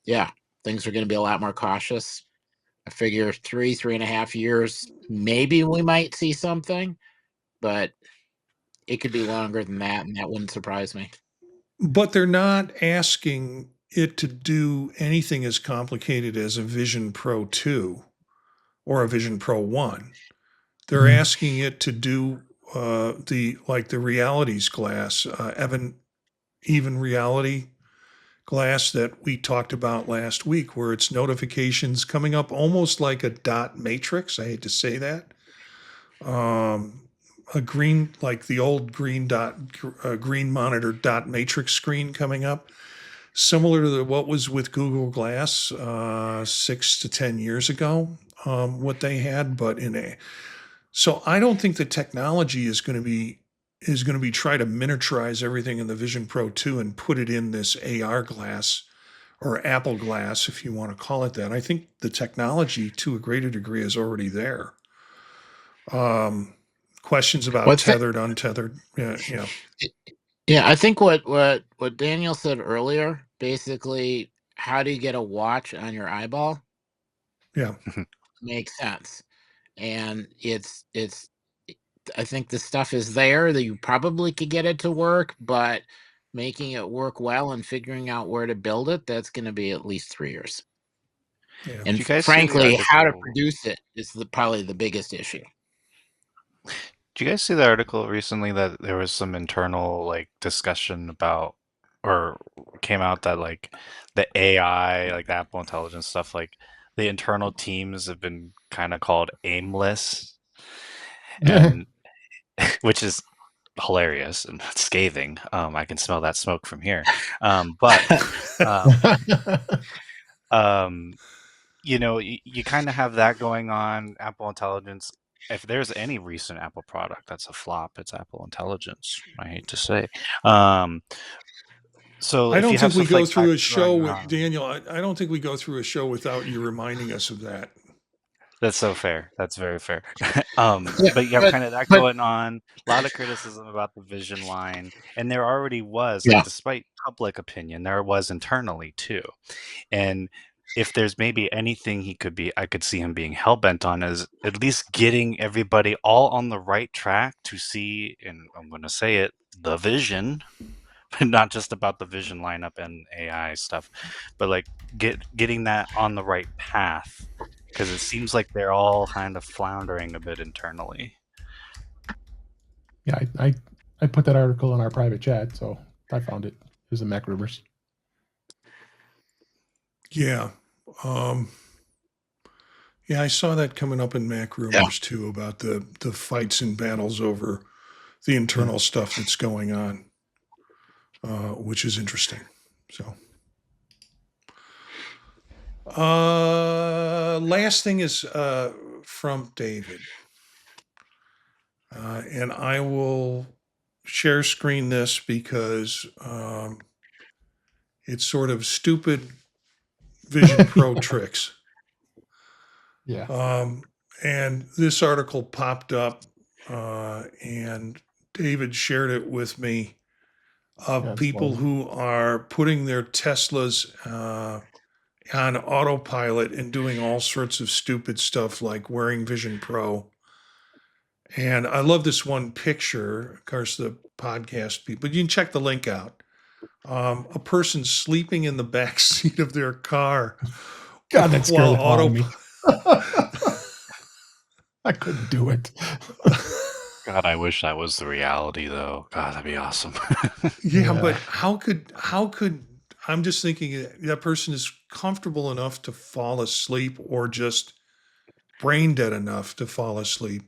yeah, things are going to be a lot more cautious. I figure 3.5 years, maybe we might see something, but it could be longer than that, and that wouldn't surprise me. But they're not asking it to do anything as complicated as a Vision Pro 2 or a Vision Pro 1. They're asking it to do the realities glass, even reality glass that we talked about last week, where it's notifications coming up almost like a dot matrix. I hate to say that. a green, like the old green green monitor dot matrix screen coming up, similar to what was with Google Glass 6 to 10 years ago. What they had, but in a so I don't think the technology is going to be try to miniaturize everything in the Vision Pro 2 and put it in this AR glass or Apple Glass, if you want to call it that. I think the technology, to a greater degree, is already there. Questions about What's that? tethered, untethered. Yeah, yeah. Yeah, I think what Daniel said earlier, basically, how do you get a watch on your eyeball? Yeah. Makes sense. And I think the stuff is there that you probably could get it to work, but making it work well and figuring out where to build it, that's going to be at least 3 years. Yeah. And Did you guys see the frankly, how to article? produce it is probably the biggest issue. Did you guys see the article recently that there was some internal like discussion about, or came out that like the AI, like the Apple Intelligence stuff, like the internal teams have been kind of called aimless, and which is hilarious and scathing. I can smell that smoke from here. But um, you kind of have that going on. Apple Intelligence. If there's any recent Apple product that's a flop, it's Apple Intelligence. I hate to say. So I if don't you have think we stuff go like that through a show going with on, Daniel. I don't think we go through a show without you reminding us of that. that's so fair. That's very fair. Yeah, But you have but kind of that but going on. A lot of criticism about the Vision line, and there already was, like, yeah, despite public opinion, there was internally too. And if there's maybe anything I could see him being hell bent on is at least getting everybody all on the right track to see, and I'm going to say it, the vision, but not just about the vision lineup and AI stuff, but like getting that on the right path, because it seems like they're all kind of floundering a bit internally. Yeah, I put that article in our private chat, so I found it. It was in Mac Rumors. Yeah. Yeah, I saw that coming up in Mac yeah. Rumors too about the fights and battles over the internal stuff that's going on, which is interesting. So, last thing is from David, and I will share screen this because it's sort of stupid Vision Pro tricks. Yeah. And this article popped up, and David shared it with me of Yeah, it's people funny. who are putting their Teslas on autopilot and doing all sorts of stupid stuff like wearing Vision Pro. And I love this one picture. Of course, the podcast people, you can check the link out. A person sleeping in the back seat of their car God, that scared while the hell out of auto. me. I couldn't do it. God, I wish that was the reality, though. God, that'd be awesome. Yeah, Yeah. but how could I'm just thinking that person is comfortable enough to fall asleep or just brain dead enough to fall asleep.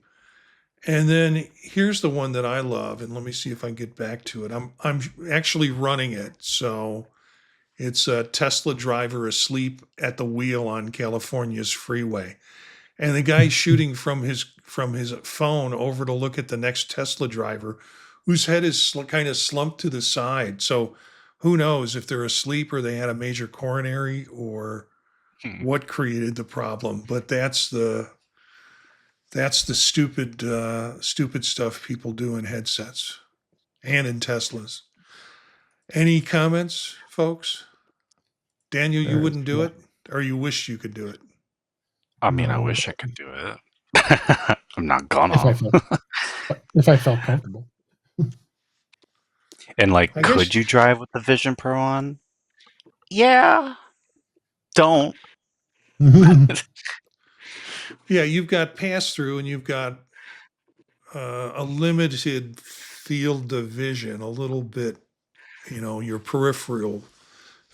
And then here's the one that I love, and let me see if I can get back to it. I'm actually running it, so it's a Tesla driver asleep at the wheel on California's freeway, and the guy's shooting from his phone over to look at the next Tesla driver, whose head is kind of slumped to the side. So who knows if they're asleep or they had a major coronary or what created the problem? But that's the stupid stuff people do in headsets and in Teslas. Any comments, folks? Daniel, you There is. wouldn't do Yeah. it, or you wish you could do it? I mean, I No, wish I could do it. I'm not if I gonna. felt comfortable. And like, I guess. could you drive with the Vision Pro on? Yeah. Don't. Yeah, you've got pass through, and you've got a limited field of vision, a little bit. Your peripheral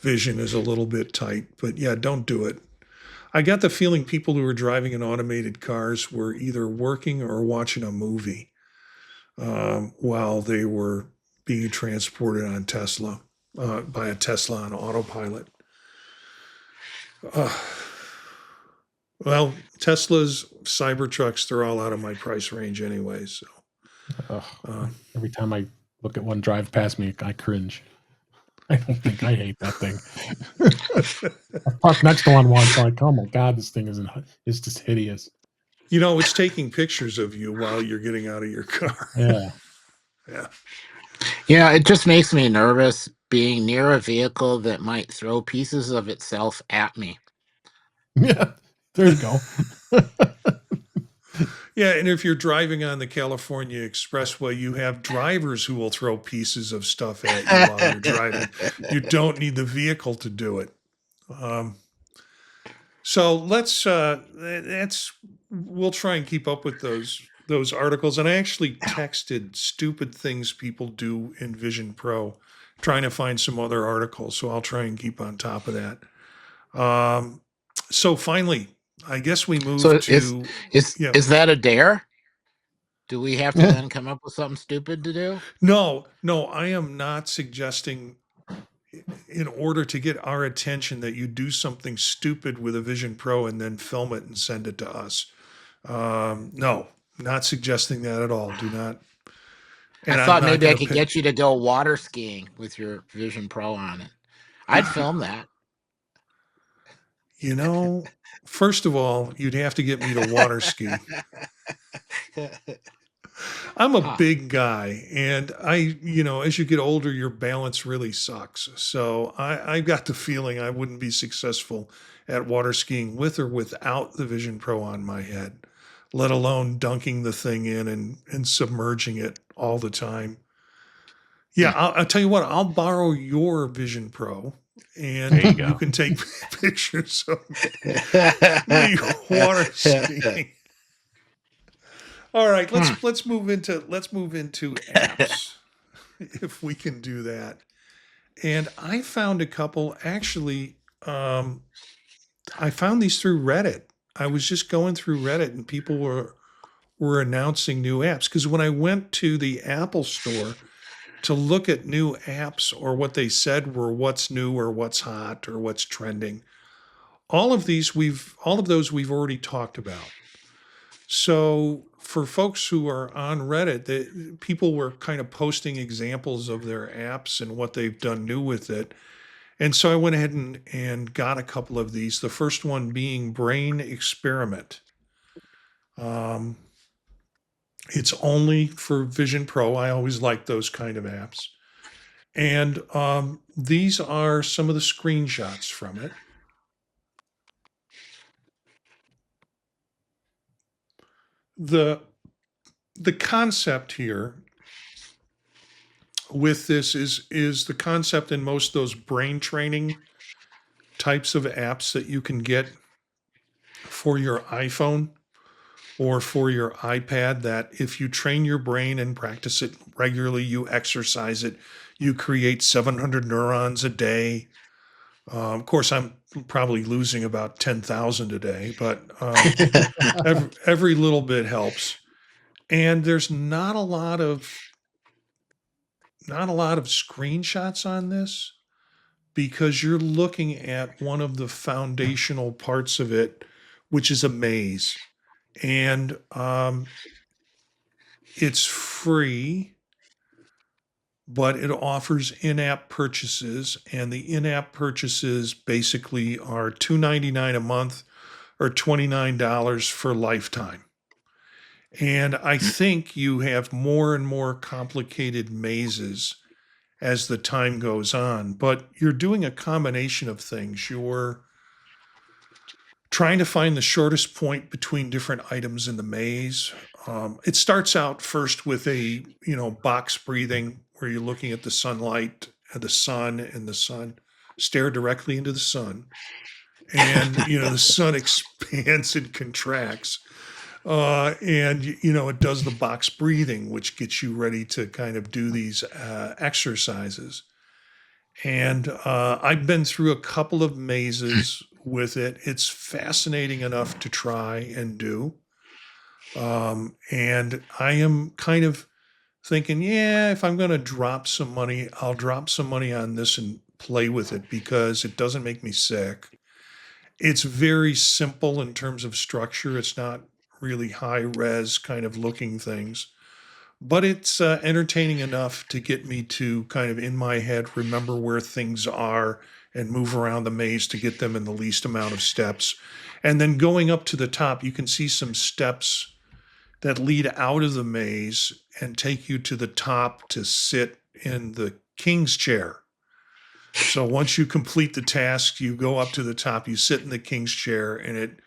vision is a little bit tight, but yeah, don't do it. I got the feeling people who were driving in automated cars were either working or watching a movie. while they were being transported on Tesla by a Tesla on autopilot. Well, Tesla's Cybertrucks, they're all out of my price range anyway. So every time I look at one drive past me, I cringe. I don't think I hate that thing. I parked next to one once. I'm like, oh my god, this thing it's just hideous. You know, it's taking pictures of you while you're getting out of your car. Yeah. Yeah. Yeah, it just makes me nervous being near a vehicle that might throw pieces of itself at me. Yeah. There you go. Yeah, and if you're driving on the California Expressway, you have drivers who will throw pieces of stuff at you while you're driving. You don't need the vehicle to do it. So we'll try and keep up with those articles. And I actually texted stupid things people do in Vision Pro, trying to find some other articles. So I'll try and keep on top of that. So finally, I guess we move So to is that a dare? Do we have to then come up with something stupid to do? No, I am not suggesting in order to get our attention that you do something stupid with a Vision Pro and then film it and send it to us. No, not suggesting that at all. Do not. And I thought maybe I could get you to go water skiing with your Vision Pro on it. I'd film that. You know, first of all, you'd have to get me to water ski. I'm a big guy, and as you get older, your balance really sucks. So I got the feeling I wouldn't be successful at water skiing with or without the Vision Pro on my head, let alone dunking the thing in and submerging it all the time. Yeah, I'll tell you what, I'll borrow your Vision Pro, and you can take pictures of me water skiing. All right, let's move into apps, if we can do that. And I found a couple. Actually, I found these through Reddit. I was just going through Reddit, and people were announcing new apps. Because when I went to the Apple Store to look at new apps, or what they said were what's new or what's hot or what's trending, all of those we've already talked about. So for folks who are on Reddit, people were kind of posting examples of their apps and what they've done new with it. And so I went ahead and got a couple of these. The first one being Brain Experiment. It's only for Vision Pro. I always like those kind of apps. And these are some of the screenshots from it. The concept here with this is the concept in most of those brain training types of apps that you can get for your iPhone or for your iPad, that if you train your brain and practice it regularly, you exercise it, you create 700 neurons a day. Of course, I'm probably losing about 10,000 a day, but every little bit helps. And there's not a lot of screenshots on this, because you're looking at one of the foundational parts of it, which is a maze. And it's free, but it offers in-app purchases, and the in-app purchases basically are $2.99 a month or $29 for lifetime. And I think you have more and more complicated mazes as the time goes on, but you're doing a combination of things. You're trying to find the shortest point between different items in the maze. It starts out first with a box breathing, where you're looking at the sunlight and the sun stare directly into the sun, and the sun expands and contracts, and it does the box breathing, which gets you ready to kind of do these exercises. And I've been through a couple of mazes with it. It's fascinating enough to try and do. And I am kind of thinking, yeah, if I'm going to drop some money, I'll drop some money on this and play with it because it doesn't make me sick. It's very simple in terms of structure. It's not really high res kind of looking things, but it's entertaining enough to get me to kind of in my head remember where things are and move around the maze to get them in the least amount of steps. And then going up to the top, you can see some steps that lead out of the maze and take you to the top to sit in the king's chair. So once you complete the task, you go up to the top, you sit in the king's chair, and it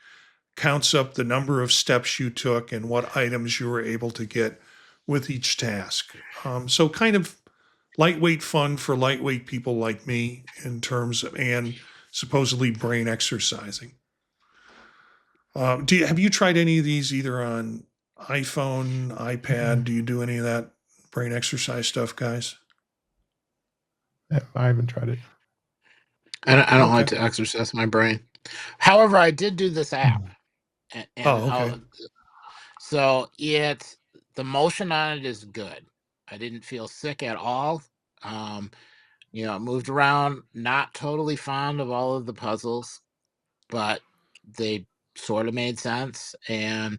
counts up the number of steps you took and what items you were able to get with each task. So kind of lightweight fun for lightweight people like me in terms of, and supposedly brain exercising. Have you tried any of these either on iPhone, iPad? Do you do any of that brain exercise stuff, guys? Yeah, I haven't tried it. I don't like to exercise my brain. However, I did do this app. Okay. So the motion on it is good. I didn't feel sick at all. It moved around, not totally fond of all of the puzzles, but they sort of made sense. And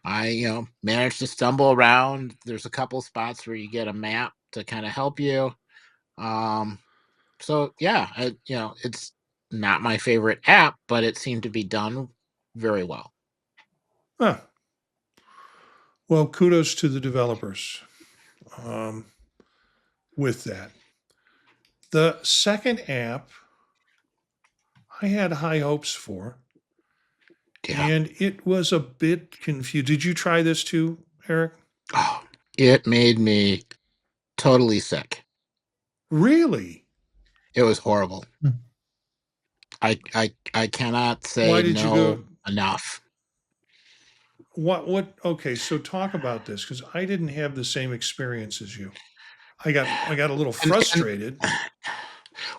I, managed to stumble around. There's a couple spots where you get a map to kind of help you. So yeah, it's not my favorite app, but it seemed to be done very well. Huh. Well, kudos to the developers with that. The second app I had high hopes for, and it was a bit confused. Did you try this too, Eric? Oh, it made me totally sick. Really? It was horrible. I cannot say Why did you go enough. What okay, so talk about this because I didn't have the same experience as you. I got a little frustrated.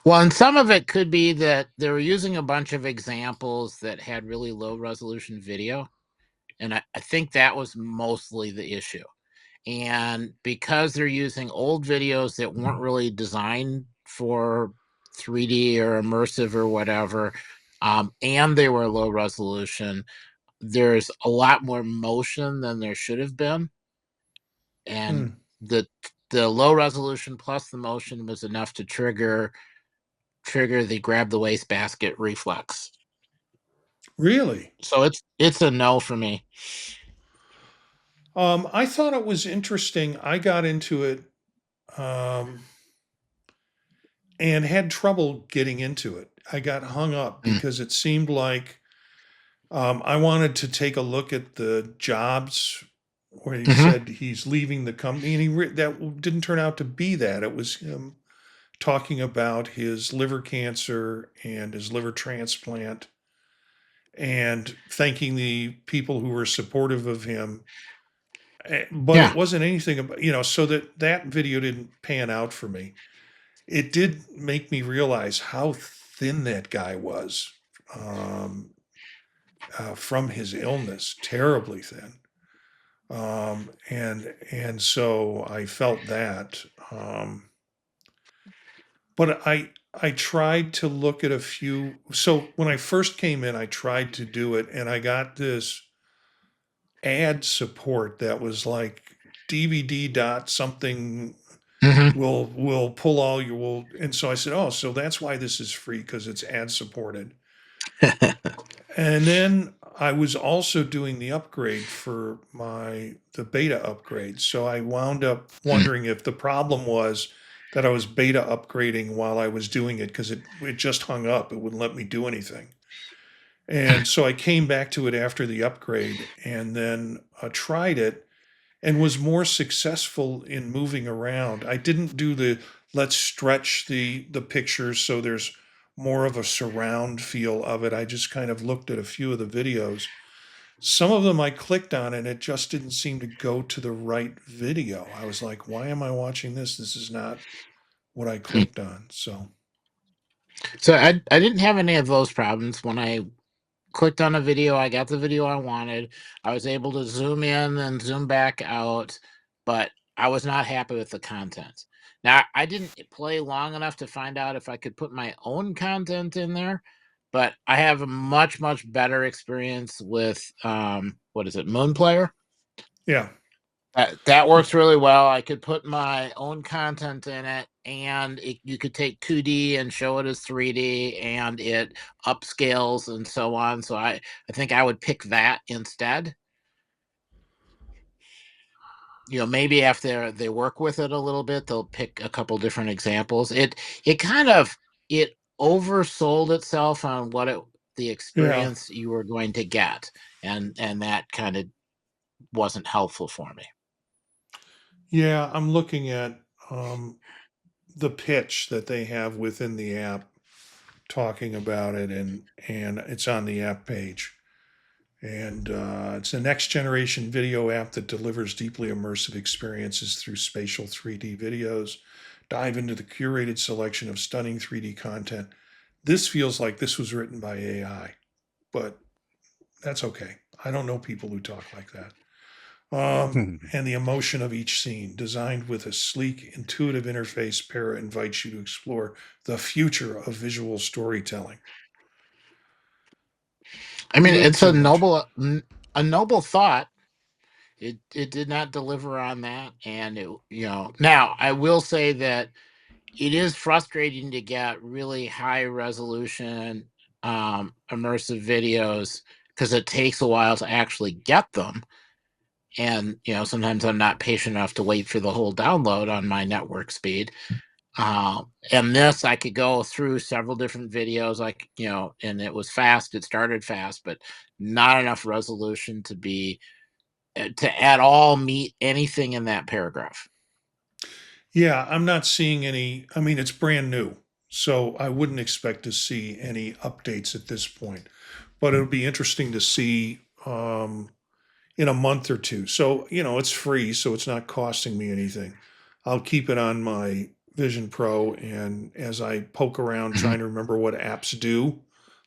Well, and some of it could be that they were using a bunch of examples that had really low resolution video. And I think that was mostly the issue. And because they're using old videos that weren't really designed for 3D or immersive or whatever, and they were low resolution, there's a lot more motion than there should have been. And the low resolution plus the motion was enough to trigger the grab the wastebasket reflex. Really? So it's a no for me. I thought it was interesting. I got into it and had trouble getting into it. I got hung up because it seemed like I wanted to take a look at the jobs where he said he's leaving the company, and that didn't turn out to be that. It was him talking about his liver cancer and his liver transplant and thanking the people who were supportive of him. But it wasn't anything about, so that video didn't pan out for me. It did make me realize how thin that guy was from his illness, terribly thin. And so I felt that. But I tried to look at a few. So when I first came in, I tried to do it, and I got this ad support that was like DVD dot something will pull all your and so I said, oh, so that's why this is free because it's ad supported. And then I was also doing the upgrade for the beta upgrade. So I wound up wondering if the problem was that I was beta upgrading while I was doing it because it just hung up. It wouldn't let me do anything. And so I came back to it after the upgrade and then tried it and was more successful in moving around. I didn't do the let's stretch the pictures so there's more of a surround feel of it. I just kind of looked at a few of the videos. Some of them I clicked on and it just didn't seem to go to the right video. I was like, why am I watching this? This is not what I clicked on. So I didn't have any of those problems. When I clicked on a video, I got the video I wanted. I was able to zoom in and zoom back out, but I was not happy with the content. Now, I didn't play long enough to find out if I could put my own content in there, but I have a much, much better experience with what is it, Moon Player? Yeah. That works really well. I could put my own content in it, and you could take 2D and show it as 3D, and it upscales and so on. So I think I would pick that instead. Maybe after they work with it a little bit, they'll pick a couple different examples. It kind of it oversold itself on the experience you were going to get, and that kind of wasn't helpful for me. Yeah, I'm looking at the pitch that they have within the app talking about it, and it's on the app page. And it's a next generation video app that delivers deeply immersive experiences through spatial 3D videos. Dive into the curated selection of stunning 3D content. This feels like this was written by AI, but that's okay. I don't know people who talk like that. And the emotion of each scene, designed with a sleek, intuitive interface, Para invites you to explore the future of visual storytelling. I mean, Little it's a too much. noble thought. It did not deliver on that, and now I will say that it is frustrating to get really high resolution immersive videos because it takes a while to actually get them. And sometimes I'm not patient enough to wait for the whole download on my network speed. And this, I could go through several different videos, and it was fast. It started fast, but not enough resolution to at all meet anything in that paragraph. Yeah, I'm not seeing any. I mean, it's brand new, so I wouldn't expect to see any updates at this point. But it'll be interesting to see in a month or two. So, it's free, so it's not costing me anything. I'll keep it on my Vision Pro, and as I poke around trying to remember what apps do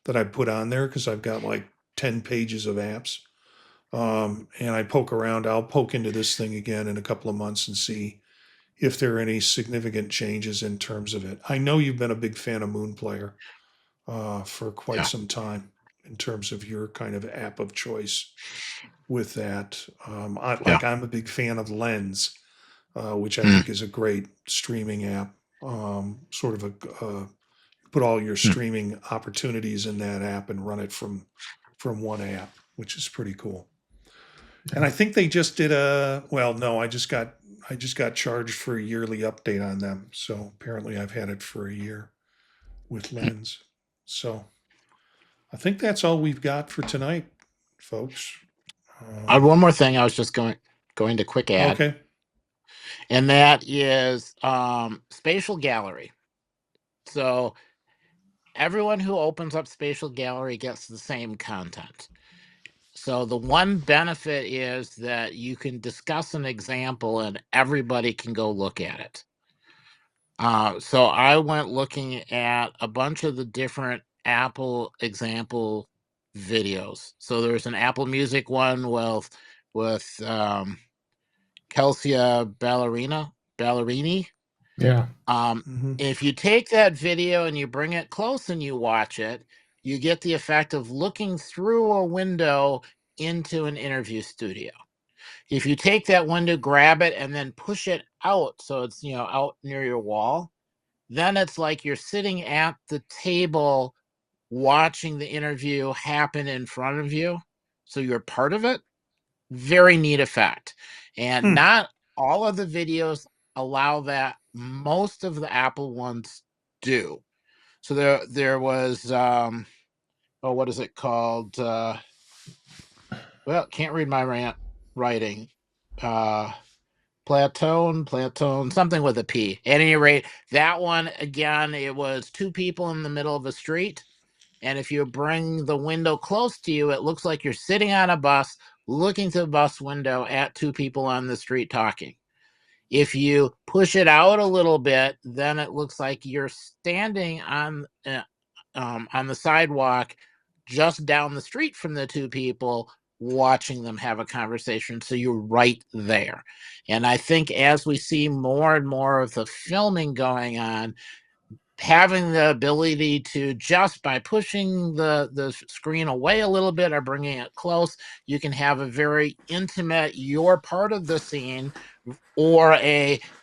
that I put on there, because I've got like 10 pages of apps, and I poke around, I'll poke into this thing again in a couple of months and see if there are any significant changes in terms of it. I know you've been a big fan of Moon Player for quite Yeah. some time in terms of your kind of app of choice with that. I'm a big fan of Lens, which I think is a great streaming app. Sort of put all your streaming opportunities in that app and run it from one app, which is pretty cool. And I think they just did no, I just got charged for a yearly update on them. So apparently I've had it for a year with Lens. So I think that's all we've got for tonight, folks. I had one more thing I was just going to quick add, Okay. and that is Spatial Gallery. So everyone who opens up Spatial Gallery gets the same content. So the one benefit is that you can discuss an example and everybody can go look at it. So I went looking at a bunch of the different Apple example videos. So there's an Apple Music one with Kelsia Ballerini. Yeah. If you take that video and you bring it close and you watch it, you get the effect of looking through a window into an interview studio. If you take that window, grab it, and then push it out so it's out near your wall, then it's like you're sitting at the table watching the interview happen in front of you. So you're part of it. Very neat effect. And not all of the videos allow that. Most of the Apple ones do. So there was what is it called? Can't read my writing. Platone, something with a P. At any rate, that one, again, it was two people in the middle of a street. And if you bring the window close to you, it looks like you're sitting on a bus, looking through the bus window at two people on the street talking. If you push it out a little bit, then it looks like you're standing on the sidewalk just down the street from the two people, watching them have a conversation. So you're right there. And I think as we see more and more of the filming going on, having the ability to, just by pushing the screen away a little bit or bringing it close, you can have a very intimate, you're part of the scene, or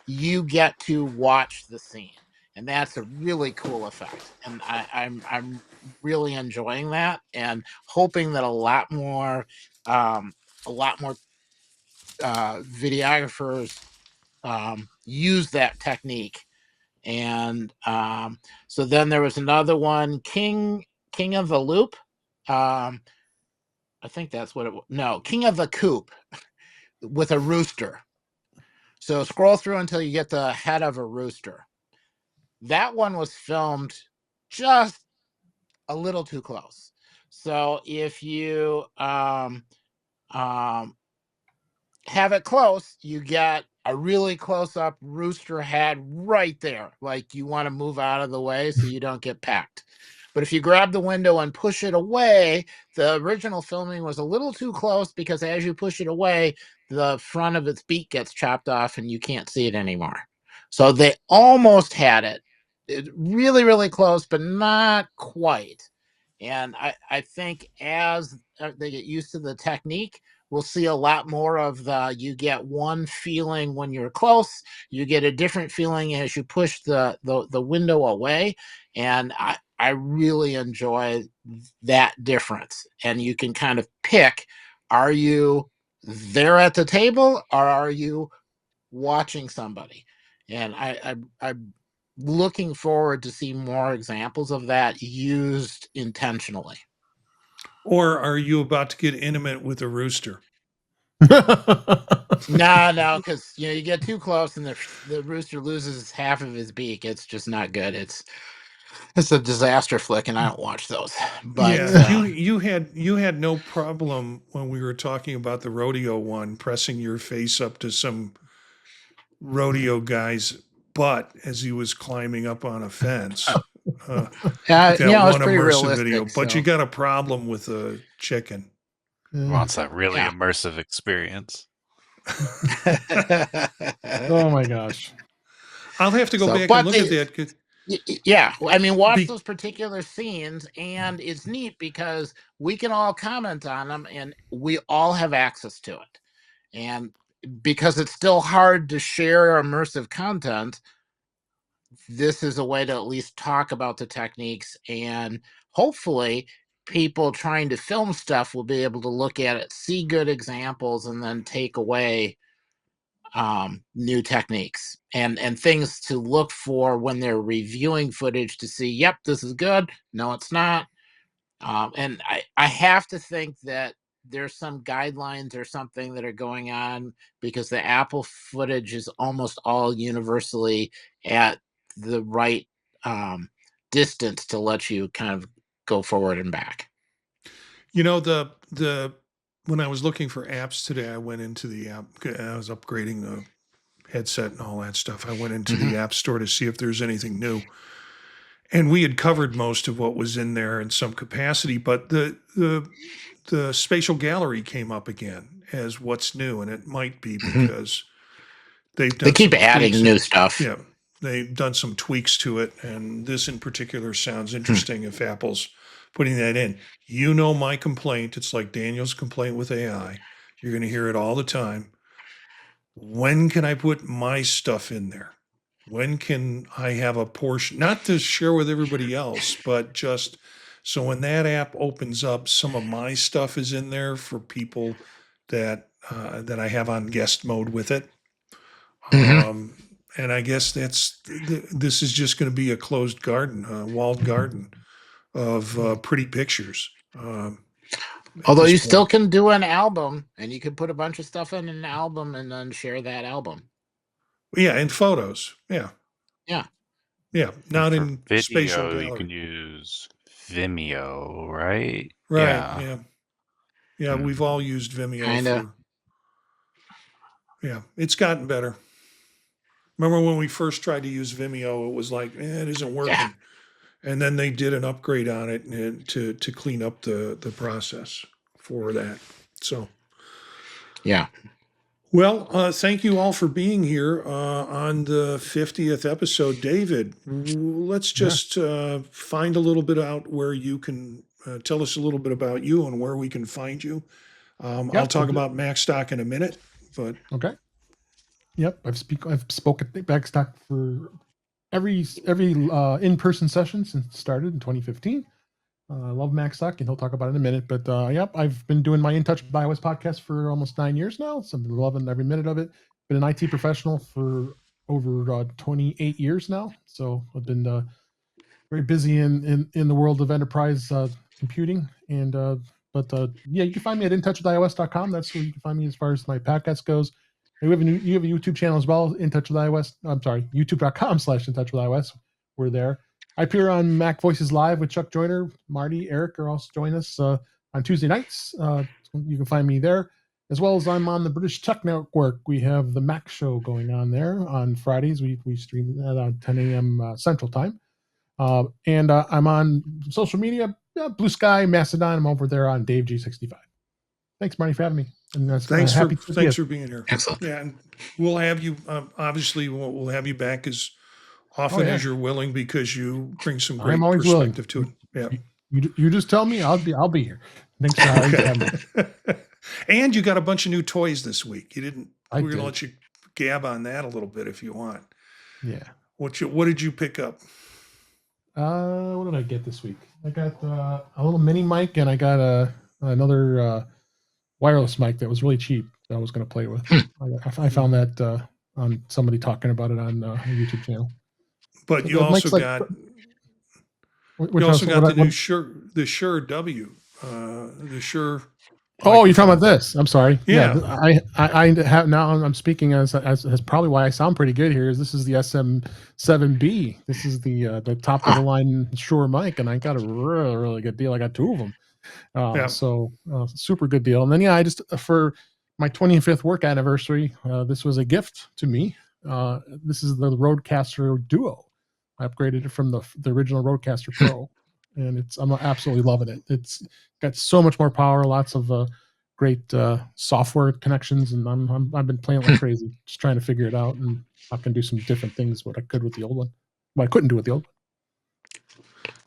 you get to watch the scene. And that's a really cool effect. And I'm really enjoying that, and hoping that a lot more videographers use that technique. And so then there was another one, King of the Loop. I think that's what it was. No, King of the Coop with a rooster. So scroll through until you get the head of a rooster. That one was filmed just a little too close. So if you have it close, you get a really close-up rooster head right there. Like, you want to move out of the way so you don't get pecked. But if you grab the window and push it away, the original filming was a little too close, because as you push it away, the front of its beak gets chopped off and you can't see it anymore. So they almost had it really, really close, but not quite. And I think as they get used to the technique, we'll see a lot more of you get one feeling when you're close, you get a different feeling as you push the window away. And I really enjoy that difference. And you can kind of pick, are you there at the table, or are you watching somebody? And I'm looking forward to see more examples of that used intentionally. Or are you about to get intimate with a rooster? No, because you get too close and the rooster loses half of his beak. It's just not good. It's a disaster flick, and I don't watch those. But yeah, you had no problem when we were talking about the rodeo one, pressing your face up to some rodeo guy's butt as he was climbing up on a fence. That it was one pretty immersive realistic, video, but so. you got a problem with a chicken. Wants that really Yeah. immersive experience. Oh my gosh. I'll have to go back and look at that. Yeah, I mean, watch those particular scenes, and it's neat because we can all comment on them, and we all have access to it. And because it's still hard to share immersive content, this is a way to at least talk about the techniques, and hopefully people trying to film stuff will be able to look at it, see good examples, and then take away new techniques and things to look for when they're reviewing footage to see, yep, this is good, no, it's not. And I have to think that there's some guidelines or something that are going on, because the Apple footage is almost all universally at the right distance to let you kind of go forward and back. The when I was looking for apps today, I went into the app. I was upgrading the headset and all that stuff. I went into the app store to see if there's anything new. And we had covered most of what was in there in some capacity, but the spatial gallery came up again as what's new, and it might be because they keep adding new stuff. Yeah, they've done some tweaks to it, and this in particular sounds interesting. If Apple's putting that in, my complaint. It's like Daniel's complaint with AI. You're going to hear it all the time. When can I put my stuff in there? When can I have a portion, not to share with everybody else, but just so when that app opens up, some of my stuff is in there for people that I have on guest mode with it. And I guess this is just going to be a closed garden, walled garden of pretty pictures. Although you still can do an album, and you can put a bunch of stuff in an album and then share that album. Yeah, and photos. Yeah. Yeah. Yeah, not For in video, spatial gallery. You can use Vimeo, right? Right. Yeah. We've all used Vimeo. Kinda. Yeah, it's gotten better. Remember when we first tried to use Vimeo, it was like, it isn't working. Yeah. And then they did an upgrade on it to clean up the process for that. So, Yeah. well, thank you all for being here on the 50th episode. David, let's just find a little bit out where you can tell us a little bit about you and where we can find you. I'll talk about Macstock in a minute, but Okay. Yep, I've spoken at Backstock for every in-person session since it started in 2015. I love Macstock, and he'll talk about it in a minute. But yep, I've been doing my In Touch with iOS podcast for almost 9 years now. So I've been loving every minute of it. Been an IT professional for over 28 years now. So I've been very busy in the world of enterprise computing. And yeah, you can find me at intouchwithios.com. That's where you can find me as far as my podcast goes. And you have a YouTube channel as well, In Touch with iOS. I'm sorry, youtube.com/intouchwithios. We're there. I appear on Mac Voices Live with Chuck Joyner, Marty, Eric are also join us on Tuesday nights. You can find me there, as well as I'm on the British Tech Network. We have the Mac Show going on there on Fridays. We stream that on 10 a.m. Central Time. And I'm on social media, Blue Sky, Mastodon. I'm over there on Dave G65. Thanks, Marty, for having me. And thanks for being here. Excellent. Yeah, and we'll have you. Obviously, we'll have you back as often as you're willing, because you bring some great perspective to it. Yeah, you just tell me, I'll be here. Thanks for having me. And you got a bunch of new toys this week. You didn't. We're going to let you gab on that a little bit if you want. Yeah. What did you pick up? What did I get this week? I got a little mini mic, and I got another wireless mic that was really cheap that I was going to play with. I found that on somebody talking about it on a YouTube channel. But So you also got the Shure W, the Shure. Oh, you're talking about this? I'm sorry. Yeah. I have now. I'm speaking as probably why I sound pretty good here. Is this is the SM7B? This is the top of the line Shure mic, and I got a really good deal. I got 2 of them. So super good deal. And then I just for my 25th work anniversary, this was a gift to me. This is the Rodecaster Duo. I upgraded it from the original Rodecaster Pro, and I'm absolutely loving it. It's got so much more power, lots of great software connections, and I've been playing like crazy, just trying to figure it out, and I can do some different things what I could with the old one. What I couldn't do with the old one.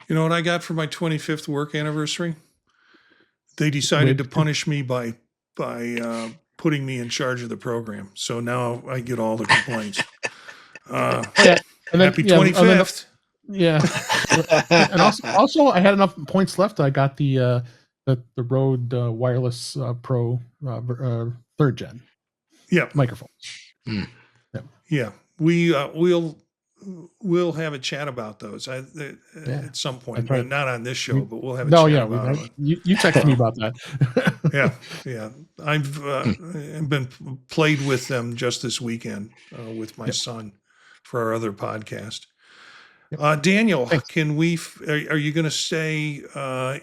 You know what I got for my 25th work anniversary? They decided to punish me by putting me in charge of the program. So now I get all the complaints. Happy 25th. And also I had enough points left. I got the Rode Wireless Pro 3rd gen. Microphone. Yeah. We'll have a chat about those at some point, but not on this show. But we'll have a chat about it. You text me about that. Yeah. I've been played with them just this weekend with my son for our other podcast. Daniel, can are you going to stay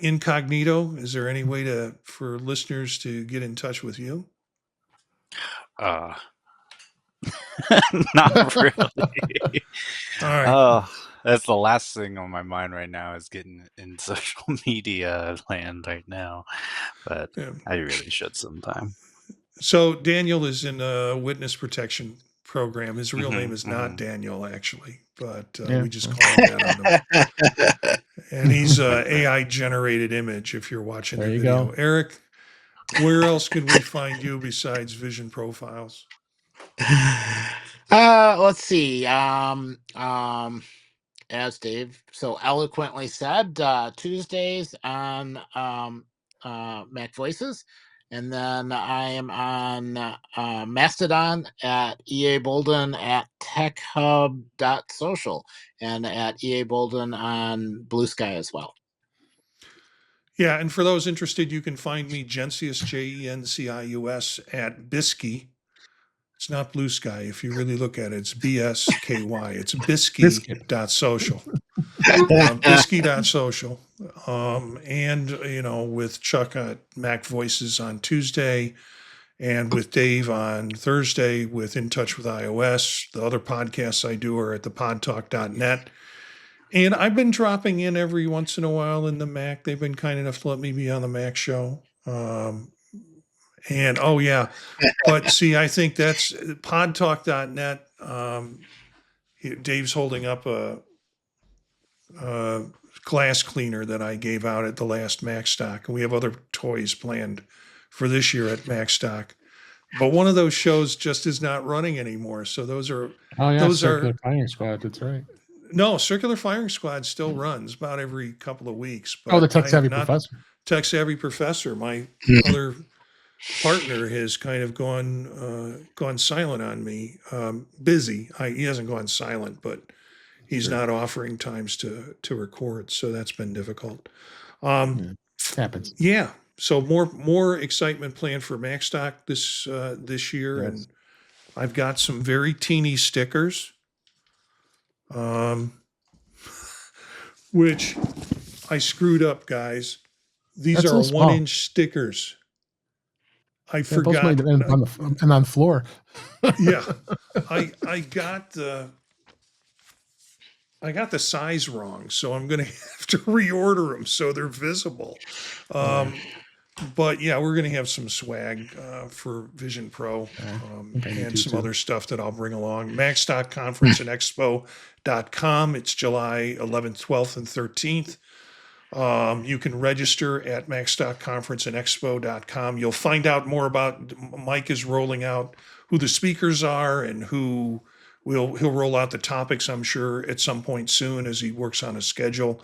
incognito? Is there any way for listeners to get in touch with you? Not really. All right. That's the last thing on my mind right now is getting in social media land right now, but I really should sometime. So Daniel is in a witness protection program. His real name is not Daniel, actually, but we just call him that on him. And he's AI generated image. If you're watching the video, Eric, where else can we find you besides Vision Profiles? Let's see. As Dave so eloquently said, Tuesdays on Mac Voices, and then I am on Mastodon at EA Bolden at techhub.social, and at EA Bolden on Blue Sky as well. Yeah, and for those interested, you can find me Gencius, Jencius, at Bisky. It's not Blue Sky. If you really look at it, it's BSKY. It's bisky.social. Bisky.social. And, with Chuck at Mac Voices on Tuesday, and with Dave on Thursday with In Touch with iOS. The other podcasts I do are at thepodtalk.net. And I've been dropping in every once in a while in the Mac. They've been kind enough to let me be on the Mac show. And oh yeah, but see, I think that's podtalk.net. Dave's holding up a glass cleaner that I gave out at the last MacStock, and we have other toys planned for this year at MacStock. But one of those shows just is not running anymore. So those are Oh yeah, those Circular are Firing Squad. That's right. no, Circular Firing Squad still runs about every couple of weeks. Oh, the But I Tech have Savvy not Professor. Tech Savvy Professor. My other partner has kind of gone silent on me. Busy. He hasn't gone silent, but he's not offering times to record. So that's been difficult. Yeah, happens. Yeah. So more excitement planned for MacStock this year, Yes. and I've got some very teeny stickers, which I screwed up, guys. These That's a are little small. 1-inch stickers. I Yeah, those forgot. might end on the floor. Yeah, I got the size wrong, so I'm going to have to reorder them so they're visible. But yeah, we're going to have some swag for Vision Pro and some other stuff that I'll bring along. MacStock Conference and Expo.com. It's July 11th, 12th, and 13th. You can register at MacStockConferenceandExpo.com. You'll find out more about. Mike is rolling out who the speakers are and who he'll roll out the topics, I'm sure, at some point soon as he works on a schedule.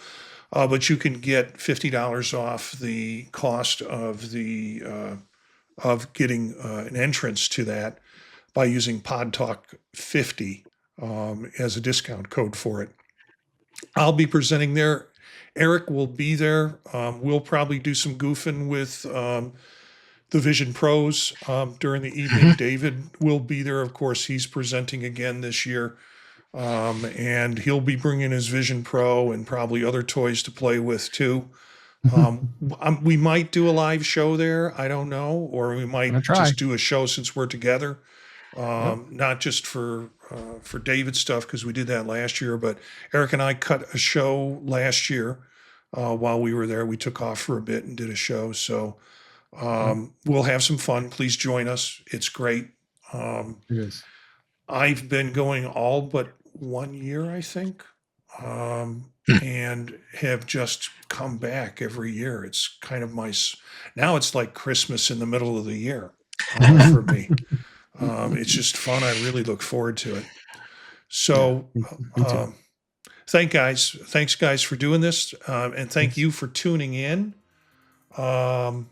But you can get $50 off the cost of getting an entrance to that by using PodTalk50 as a discount code for it. I'll be presenting there. Eric will be there. We'll probably do some goofing with the Vision Pros during the evening. David will be there. Of course, he's presenting again this year. And he'll be bringing his Vision Pro and probably other toys to play with too. We might do a live show there. I don't know. Or we might just do a show since we're together. Not just for David's stuff, because we did that last year, but Eric and I cut a show last year while we were there. We took off for a bit and did a show. So we'll have some fun. Please join us. It's great. It is. I've been going all but 1 year, I think, and have just come back every year. It's kind of now it's like Christmas in the middle of the year for me. It's just fun. I really look forward to it. So thanks guys for doing this. And thank you for tuning in. And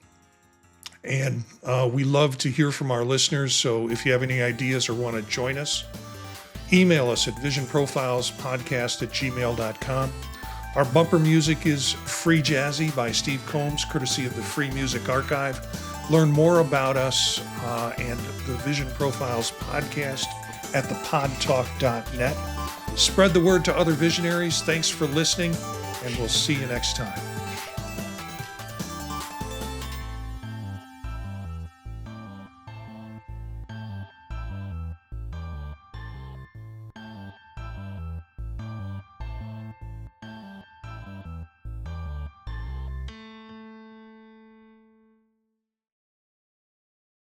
we love to hear from our listeners. So if you have any ideas or want to join us, email us at visionprofilespodcast@gmail.com. Our bumper music is Free Jazzy by Steve Combs, courtesy of the Free Music Archive. Learn more about us and the Vision Profiles podcast at thepodtalk.net. Spread the word to other visionaries. Thanks for listening, and we'll see you next time.